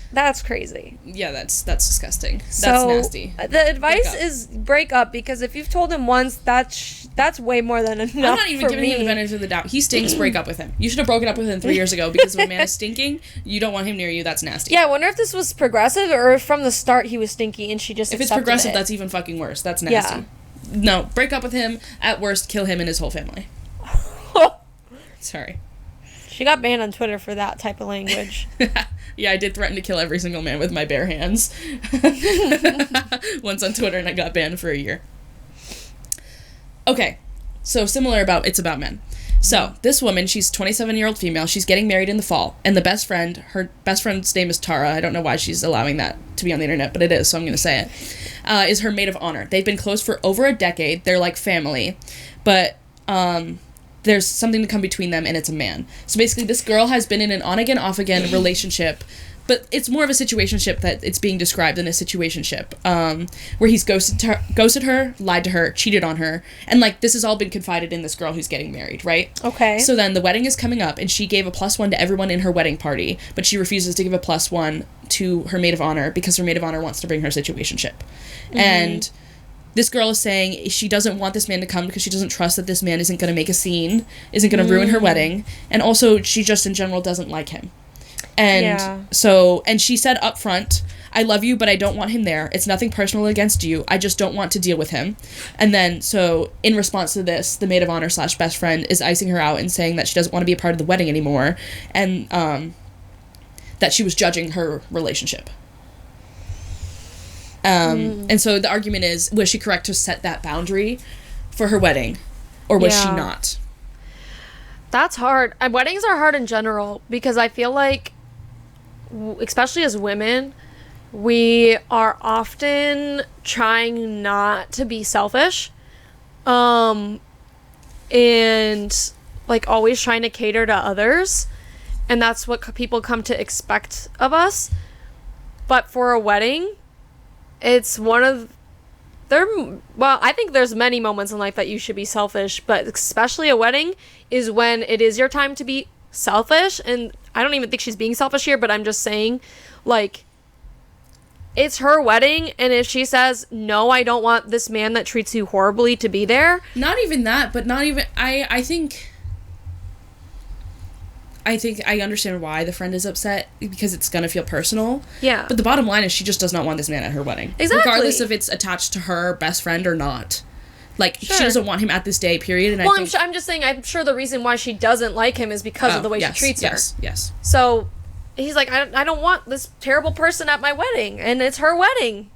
Yeah, that's disgusting. That's nasty. The advice is break up because if you've told him once, that's way more than enough. I'm not even giving him the benefit of the doubt. He stinks. Break up with him. You should have broken up with him 3 years ago because if a man is stinking, you don't want him near you. That's nasty. Yeah, I wonder if this was progressive or if from the start he was stinky and she just. If it's progressive, that's even fucking worse. That's nasty. Yeah. No, break up with him. At worst, kill him and his whole family. Sorry. She got banned on Twitter for that type of language. Yeah, I did threaten to kill every single man with my bare hands. Once on Twitter, and I got banned for a year. Okay, so it's about men. So, this woman, she's a 27-year-old female. She's getting married in the fall. And her best friend's name is Tara. I don't know why she's allowing that to be on the internet, but it is, so I'm going to say it. Is her maid of honor. They've been close for over a decade. They're like family. But, there's something to come between them, and it's a man. So basically, this girl has been in an on-again, off-again relationship but it's more of a situationship that it's being described in a situationship, where he's ghosted her, lied to her, cheated on her, and, like, this has all been confided in this girl who's getting married, right? Okay. So then the wedding is coming up, and she gave a +1 to everyone in her wedding party, but she refuses to give a +1 to her maid of honor because her maid of honor wants to bring her situationship. And this girl is saying she doesn't want this man to come because she doesn't trust that this man isn't going to make a scene, isn't going to ruin her wedding, and also she just in general doesn't like him. And so, and she said up front, I love you, but I don't want him there. It's nothing personal against you. I just don't want to deal with him. And then, so, in response to this, the maid of honor / best friend is icing her out and saying that she doesn't want to be a part of the wedding anymore, and that she was judging her relationship. And so the argument is, was she correct to set that boundary for her wedding, or was she not? That's hard. Weddings are hard in general because I feel like, especially as women, we are often trying not to be selfish, and like always trying to cater to others, and that's what people come to expect of us. But for a wedding, it's I think there's many moments in life that you should be selfish, but especially a wedding is when it is your time to be selfish. And I don't even think she's being selfish here, but I'm just saying, like, it's her wedding, and if she says, no, I don't want this man that treats you horribly to be there. Not even that, but not even, I think I understand why the friend is upset, because it's going to feel personal. Yeah. But the bottom line is she just does not want this man at her wedding. Exactly. Regardless if it's attached to her best friend or not. Like, she doesn't want him at this day, period. And well, I'm just saying, I'm sure the reason why she doesn't like him is because of the way she treats her. Yes. So, he's like, I don't want this terrible person at my wedding, and it's her wedding.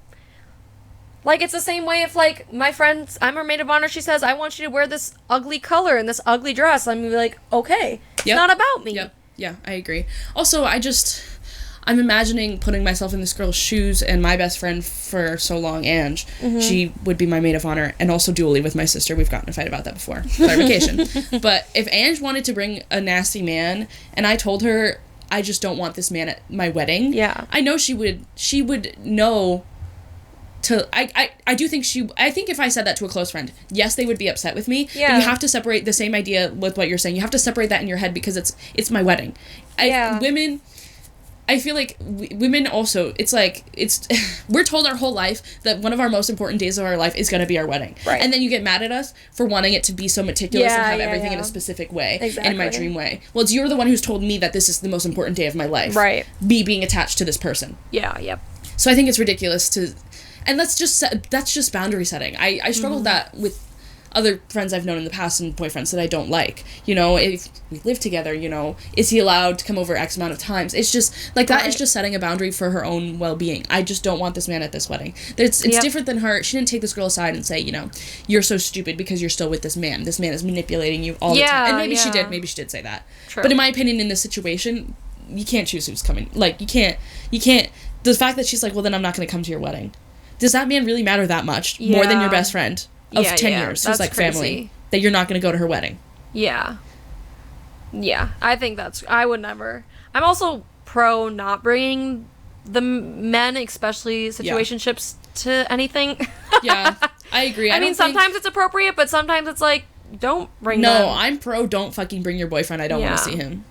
Like, it's the same way if, like, my friend, I'm her maid of honor, she says, I want you to wear this ugly color and this ugly dress. I'm gonna be like, okay, it's not about me. Yeah, I agree. Also, I'm imagining putting myself in this girl's shoes, and my best friend for so long, Ange, she would be my maid of honor, and also dually with my sister. We've gotten in a fight about that before. Clarification. But if Ange wanted to bring a nasty man, and I told her, I just don't want this man at my wedding, I know she would know to, I do think I think if I said that to a close friend, yes, they would be upset with me, but you have to separate the same idea with what you're saying. You have to separate that in your head, because it's my wedding. Women, I feel like women also, it's like, we're told our whole life that one of our most important days of our life is going to be our wedding. Right. And then you get mad at us for wanting it to be so meticulous and have everything in a specific way, and in my dream way. Well, you're the one who's told me that this is the most important day of my life. Right. Me being attached to this person. Yeah, yep. So I think it's ridiculous to, and that's just boundary setting. I struggled that with other friends I've known in the past and boyfriends that I don't like. You know, if we live together, you know, is he allowed to come over X amount of times? It's just, like, that is just setting a boundary for her own well-being. I just don't want this man at this wedding. It's different than her. She didn't take this girl aside and say, you know, you're so stupid because you're still with this man. This man is manipulating you all the time. And maybe she did. Maybe she did say that. True. But in my opinion, in this situation, you can't choose who's coming. Like, you can't, the fact that she's like, well, then I'm not going to come to your wedding. Does that man really matter that much? More than your best friend of 10 years who's like crazy. Family, that you're not going to go to her wedding? Yeah, I think I would never. I'm also pro not bringing the men, especially situationships, to anything. I agree. I mean, sometimes it's appropriate, but sometimes it's like, don't bring them. No, I'm pro don't fucking bring your boyfriend. I don't want to see him.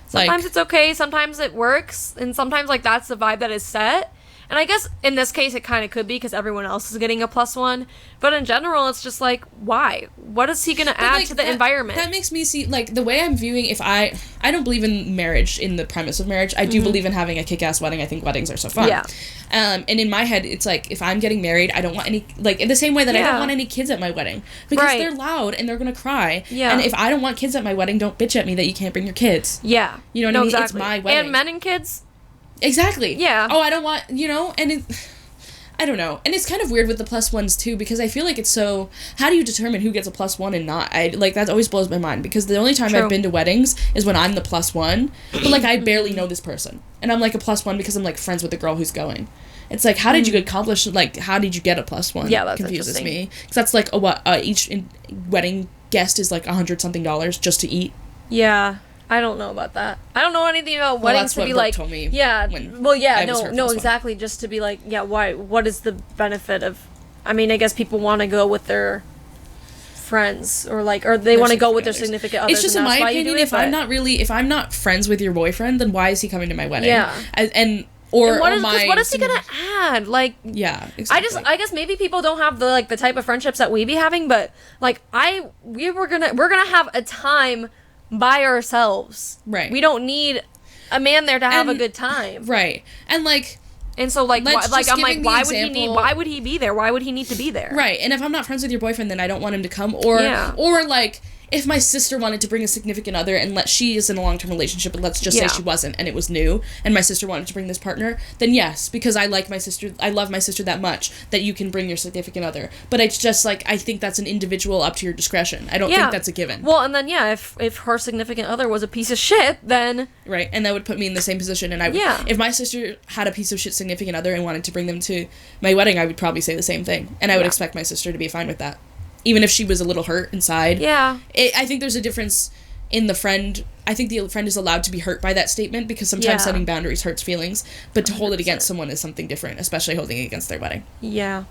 Sometimes it's okay, sometimes it works, and sometimes, like, that's the vibe that is set. And I guess in this case it kind of could be because everyone else is getting a +1. But in general, it's just like, why? What is he going to add to the environment? That makes me see, like, the way I'm viewing, I don't believe in marriage, in the premise of marriage. I do believe in having a kick-ass wedding. I think weddings are so fun. Yeah. And in my head, it's like, if I'm getting married, I don't want any, like, in the same way that I don't want any kids at my wedding. Because they're loud and they're going to cry. Yeah. And if I don't want kids at my wedding, don't bitch at me that you can't bring your kids. Yeah. You know what I mean? Exactly. It's my wedding. And men and kids? Exactly. Yeah. Oh, I don't want, you know, and I don't know. And it's kind of weird with the +1s too, because I feel like it's so, how do you determine who gets a +1 and not? That always blows my mind, because the only time I've been to weddings is when I'm the +1, but, like, I barely know this person. And I'm, like, a +1 because I'm, like, friends with the girl who's going. It's like, how did you accomplish, like, how did you get a +1? Yeah, that confuses me. Because that's, like, each wedding guest is, like, $100-something just to eat. Yeah. I don't know about that. I don't know anything about weddings to be like... Told me exactly. Just to be like, why? What is the benefit of... I mean, I guess people want to go with their friends or they want to go with their significant others. It's just in my opinion, if I'm not friends with your boyfriend, then why is he coming to my wedding? Yeah. What is he gonna add? Like, yeah, exactly. I guess maybe people don't have the type of friendships that we be having, but we're gonna have a time by ourselves. Right. We don't need a man there to have a good time. Right. And so why would he be there? Why would he need to be there? Right. And if I'm not friends with your boyfriend, then I don't want him to come. Or if my sister wanted to bring a significant other and she is in a long-term relationship, but let's just say she wasn't and it was new and my sister wanted to bring this partner, then yes, because I love my sister that much that you can bring your significant other. But it's just I think that's an individual up to your discretion. I don't think that's a given. Well, and then if her significant other was a piece of shit, then right, and that would put me in the same position. And if my sister had a piece of shit significant other and wanted to bring them to my wedding, I would probably say the same thing, and I would expect my sister to be fine with that. Even if she was a little hurt inside. Yeah. I think there's a difference in the friend. I think the friend is allowed to be hurt by that statement because sometimes setting boundaries hurts feelings. But to hold it against someone is something different, especially holding it against their wedding. Yeah.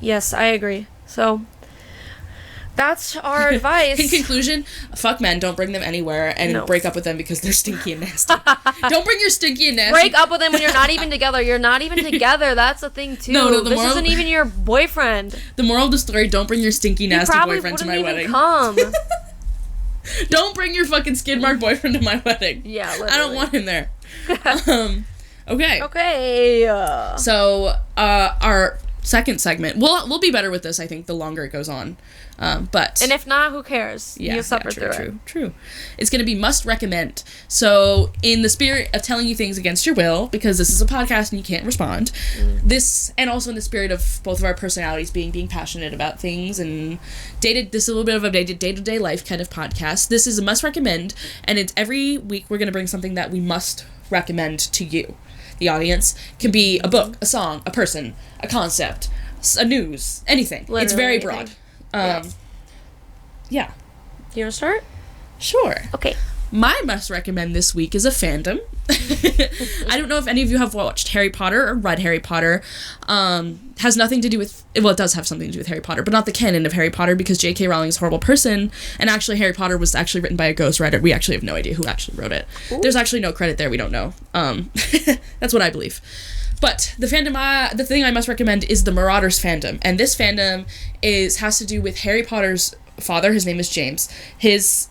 Yes, I agree. So, that's our advice. In conclusion, fuck men. Don't bring them anywhere and break up with them because they're stinky and nasty. Don't bring your stinky and nasty. Break up with them when you're not even together. You're not even together. That's the thing, too. No, this isn't even your boyfriend. The moral of the story, don't bring your stinky, nasty boyfriend to my wedding. Come. Don't bring your fucking skid mark boyfriend to my wedding. Yeah, literally. I don't want him there. Okay. Okay. So, our second segment, we'll be better with this, I think, the longer it goes on. But and if not, who cares? You suffer through it. True. It's going to be must recommend. So, in the spirit of telling you things against your will, because this is a podcast and you can't respond, this, and also in the spirit of both of our personalities being passionate about things and this is a little bit of a day-to-day life kind of podcast. This is a must recommend, and it's every week we're going to bring something that we must recommend to you, the audience. Can be a book, a song, a person, a concept, a news, anything. Literally it's very broad. Yeah. You want to start? Sure. Okay. My must recommend this week is a fandom. I don't know if any of you have watched Harry Potter or read Harry Potter. Has nothing to do with... Well, it does have something to do with Harry Potter, but not the canon of Harry Potter because J.K. Rowling is a horrible person, and actually Harry Potter was actually written by a ghostwriter. We actually have no idea who actually wrote it. Ooh. There's actually no credit there. We don't know. That's what I believe. But the fandom, the thing I must recommend is the Marauders fandom, and this fandom has to do with Harry Potter's father. His name is James. His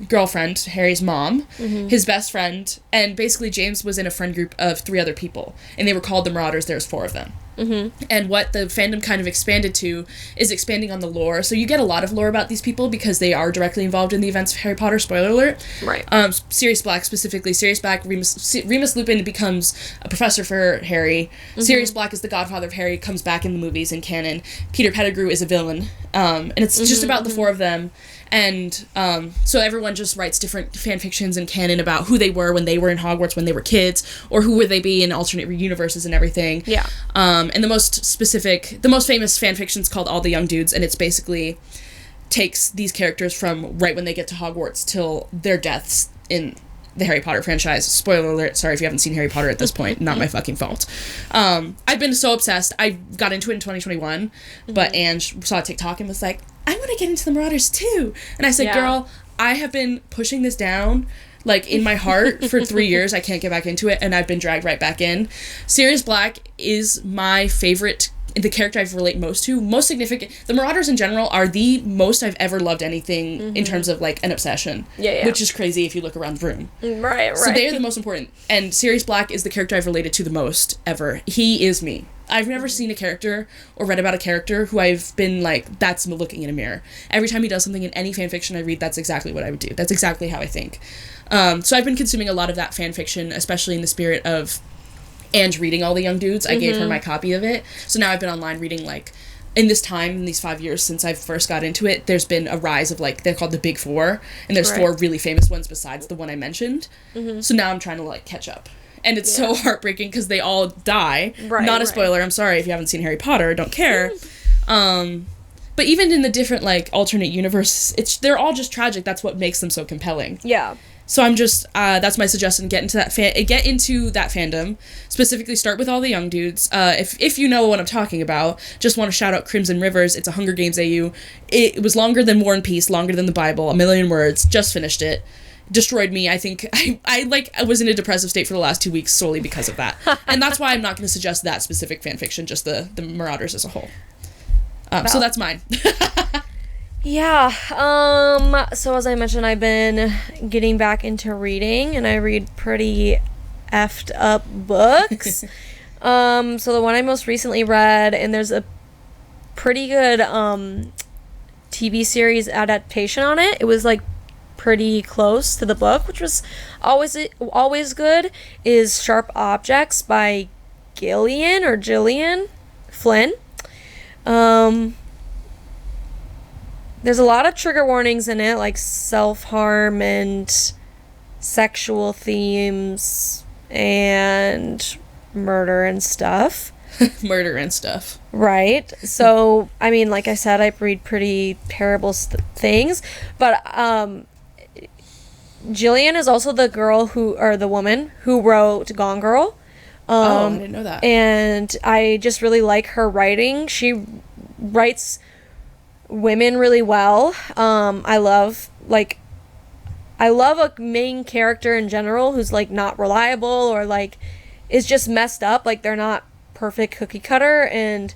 girlfriend, Harry's mom, his best friend, and basically James was in a friend group of 3 other people, and they were called the Marauders. There's 4 of them. And what the fandom kind of expanded to is expanding on the lore. So you get a lot of lore about these people because they are directly involved in the events of Harry Potter, spoiler alert. Right. Sirius Black specifically. Sirius Black, Remus Lupin becomes a professor for Harry. Sirius Black is the godfather of Harry, comes back in the movies in canon. Peter Pettigrew is a villain. And it's just about the 4 of them. And so everyone just writes different fan fictions and canon about who they were when they were in Hogwarts when they were kids, or who would they be in alternate universes and everything. Yeah. And the most famous fan fiction is called All the Young Dudes, and it's basically takes these characters from right when they get to Hogwarts till their deaths in the Harry Potter franchise. Spoiler alert, sorry if you haven't seen Harry Potter at this point, not my fucking fault. I've been so obsessed. I got into it in 2021, but Ange saw a TikTok and was like, I want to get into the Marauders too. And I said, girl, I have been pushing this down in my heart for 3 years. I can't get back into it, and I've been dragged right back in. Sirius Black is my favorite, the character I relate most to, most significant. The Marauders in general are the most I've ever loved anything in terms of an obsession. Yeah. Which is crazy if you look around the room. Right. So they are the most important. And Sirius Black is the character I've related to the most ever. He is me. I've never seen a character or read about a character who I've been that's looking in a mirror. Every time he does something in any fan fiction I read, that's exactly what I would do. That's exactly how I think. So I've been consuming a lot of that fan fiction, especially in the spirit of Ange reading All the Young Dudes. I gave her my copy of it. So now I've been online reading, in this time, in these 5 years since I first got into it, there's been a rise of, they're called the Big Four, and there's 4 really famous ones besides the one I mentioned. So now I'm trying to, catch up. And it's so heartbreaking because they all die. Not a spoiler. I'm sorry if you haven't seen Harry Potter. Don't care. But even in the different, like, alternate universes, they're all just tragic. That's what makes them so compelling. Yeah. So I'm just, that's my suggestion, get into that fandom, specifically start with all the young dudes. If you know what I'm talking about, just want to shout out Crimson Rivers. It's a Hunger Games AU. It was longer than War and Peace, longer than the Bible, 1,000,000 words, just finished it. Destroyed me. I think I was in a depressive state for the last 2 weeks solely because of that. And that's why I'm not going to suggest that specific fan fiction, just the Marauders as a whole. So that's mine. Yeah, so as I mentioned, I've been getting back into reading, and I read pretty effed up books. So the one I most recently read, and there's a pretty good, TV series adaptation on it. It was, like, pretty close to the book, which was always good, is Sharp Objects by Gillian Flynn. There's a lot of trigger warnings in it, like self-harm and sexual themes and murder and stuff. Right. So, I mean, like I said, I read pretty terrible things. But Jillian is also the woman who wrote Gone Girl. I didn't know that. And I just really like her writing. She writes women really well. I love a main character in general who's, like, not reliable or, like, is just messed up. Like, they're not perfect cookie cutter, and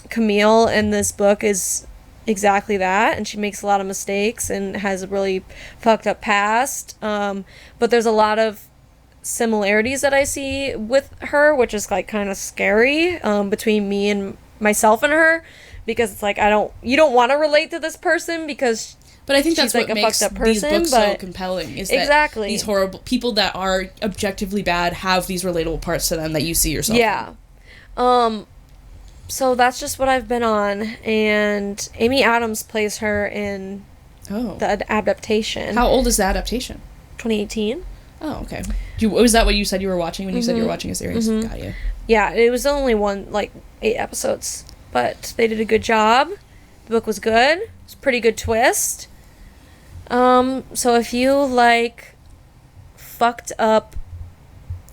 Camille in this book is exactly that, and she makes a lot of mistakes and has a really fucked up past. But there's a lot of similarities that I see with her, which is, like, kind of scary, between me and myself and her. Because it's like, you don't want to relate to this person because but I think that's like what a makes fucked up person, these books so compelling, is that exactly these horrible people that are objectively bad have these relatable parts to them that you see yourself in. So that's just what I've been on, and Amy Adams plays her in the adaptation. How old is the adaptation? 2018. Oh, okay. Was that what you said you were watching when you said you were watching a series? Got you. Yeah, it was only 8 episodes. But they did a good job. The book was good. It's a pretty good twist. So if you like fucked up,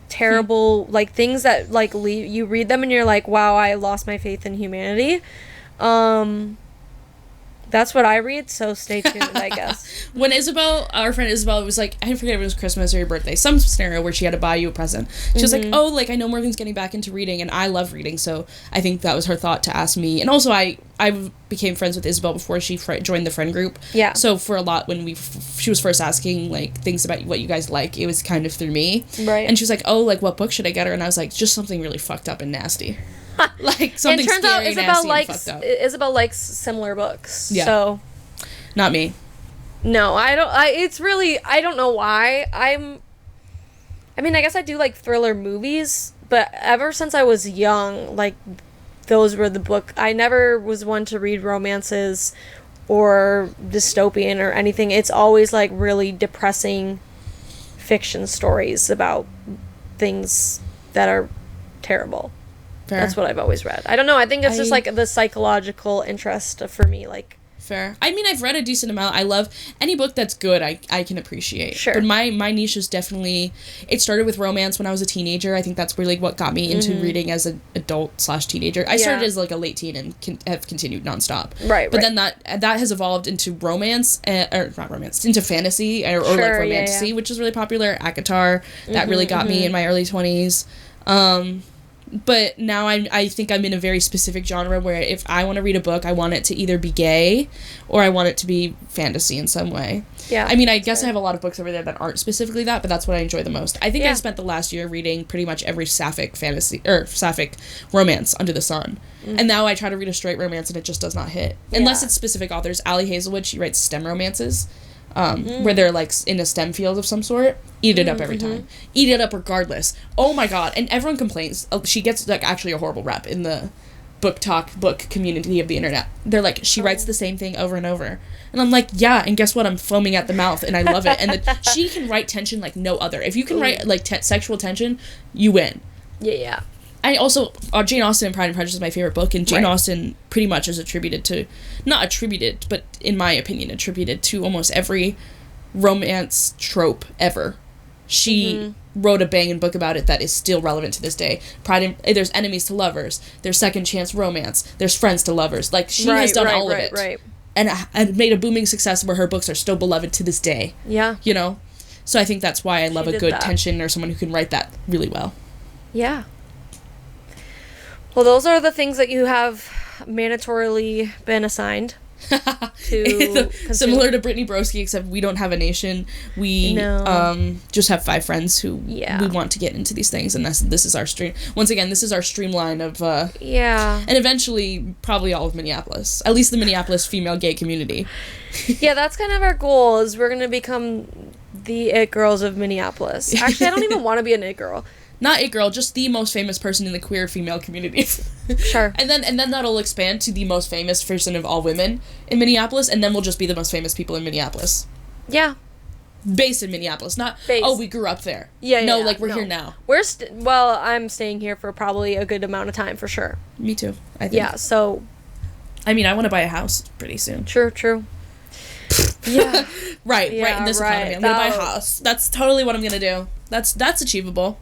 terrible, like, things that, like, you read them and you're like, wow, I lost my faith in humanity. That's what I read, so stay tuned, I guess. When our friend Isabel, was like, I forget if it was Christmas or your birthday, some scenario where she had to buy you a present. She was like, oh, like, I know Morgan's getting back into reading, and I love reading, so I think that was her thought to ask me. And also, I became friends with Isabel before she joined the friend group. Yeah. So for a lot, when she was first asking, like, things about what you guys like, it was kind of through me. Right. And she was like, oh, like, what book should I get her? And I was like, just something really fucked up and nasty. Like, something and it turns out scary, nasty, and fucked up. Isabel likes similar books. Yeah. So. Not me. No, I don't know why. I mean, I guess I do like thriller movies, but ever since I was young, like, those were the book. I never was one to read romances or dystopian or anything. It's always, like, really depressing fiction stories about things that are terrible. Fair. That's what I've always read. I don't know. I think it's just, like, the psychological interest for me, like. Fair. I mean, I've read a decent amount. I love any book that's good. I can appreciate. Sure. But my niche is definitely. It started with romance when I was a teenager. I think that's really what got me into reading as an adult/teenager. I started as, like, a late teen and have continued nonstop. Right. But then that has evolved into romance, or not romance, into fantasy or like romantasy, which is really popular. ACOTAR, that really got me in my early 20s. But now I think I'm in a very specific genre where if I want to read a book, I want it to either be gay or I want it to be fantasy in some way. Yeah. I mean, I guess I have a lot of books over there that aren't specifically that, but that's what I enjoy the most. I think I spent the last year reading pretty much every sapphic fantasy or sapphic romance under the sun. And now I try to read a straight romance and it just does not hit. Unless it's specific authors. Allie Hazelwood, she writes STEM romances. Where they're, like, in a STEM field of some sort. Eat it up every time. Eat it up regardless. Oh my god. And everyone complains. She gets, like, actually a horrible rep in the book community of the internet. They're like, she writes the same thing over and over. And I'm like, yeah, and guess what? I'm foaming at the mouth, and I love it. And she can write tension like no other. If you can write, like, sexual tension, you win. Yeah. I also, Jane Austen, Pride and Prejudice is my favorite book, and Jane Austen pretty much is attributed to, not attributed, but in my opinion, attributed to almost every romance trope ever. She wrote a banging book about it that is still relevant to this day. There's enemies to lovers, there's second chance romance, there's friends to lovers. Like, she has done all of it. Right. And made a booming success where her books are still beloved to this day. Yeah. You know? So I think that's why I love a good tension or someone who can write that really well. Yeah. Well, those are the things that you have mandatorily been assigned to similar to Brittany Broski, except we don't have a nation. We just have 5 friends who we want to get into these things, and this is our stream. Once again, this is our streamline of and eventually probably all of Minneapolis, at least the Minneapolis female gay community. Yeah, that's kind of our goal, is we're gonna become the it girls of Minneapolis. Actually, I don't even want to be an it girl. Not it girl, just the most famous person in the queer female community. Sure. And then that'll expand to the most famous person of all women in Minneapolis, and then we'll just be the most famous people in Minneapolis. Yeah. Based in Minneapolis, not we grew up there. Yeah. No, we're here now. I'm staying here for probably a good amount of time for sure. Me too. I think. Yeah. So. I mean, I want to buy a house pretty soon. True. Yeah. right in this economy, I'm gonna buy a house. That's totally what I'm gonna do. That's achievable.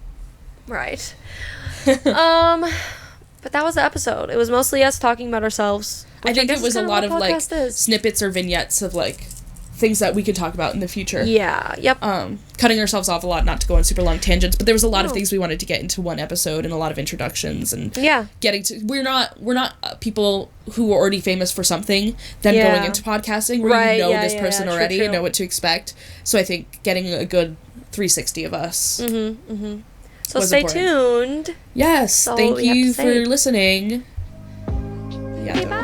Right. But that was the episode. It was mostly us talking about ourselves. I think it was a lot of snippets or vignettes of things that we could talk about in the future. Yeah. Yep. Cutting ourselves off a lot, not to go on super long tangents, but there was a lot of things we wanted to get into one episode, and a lot of introductions, and getting to we're not people who are already famous for something then going into podcasting where you know this person already, you know what to expect. So I think getting a good 360 of us. So stay tuned. Yes. Thank you for listening. Yeah.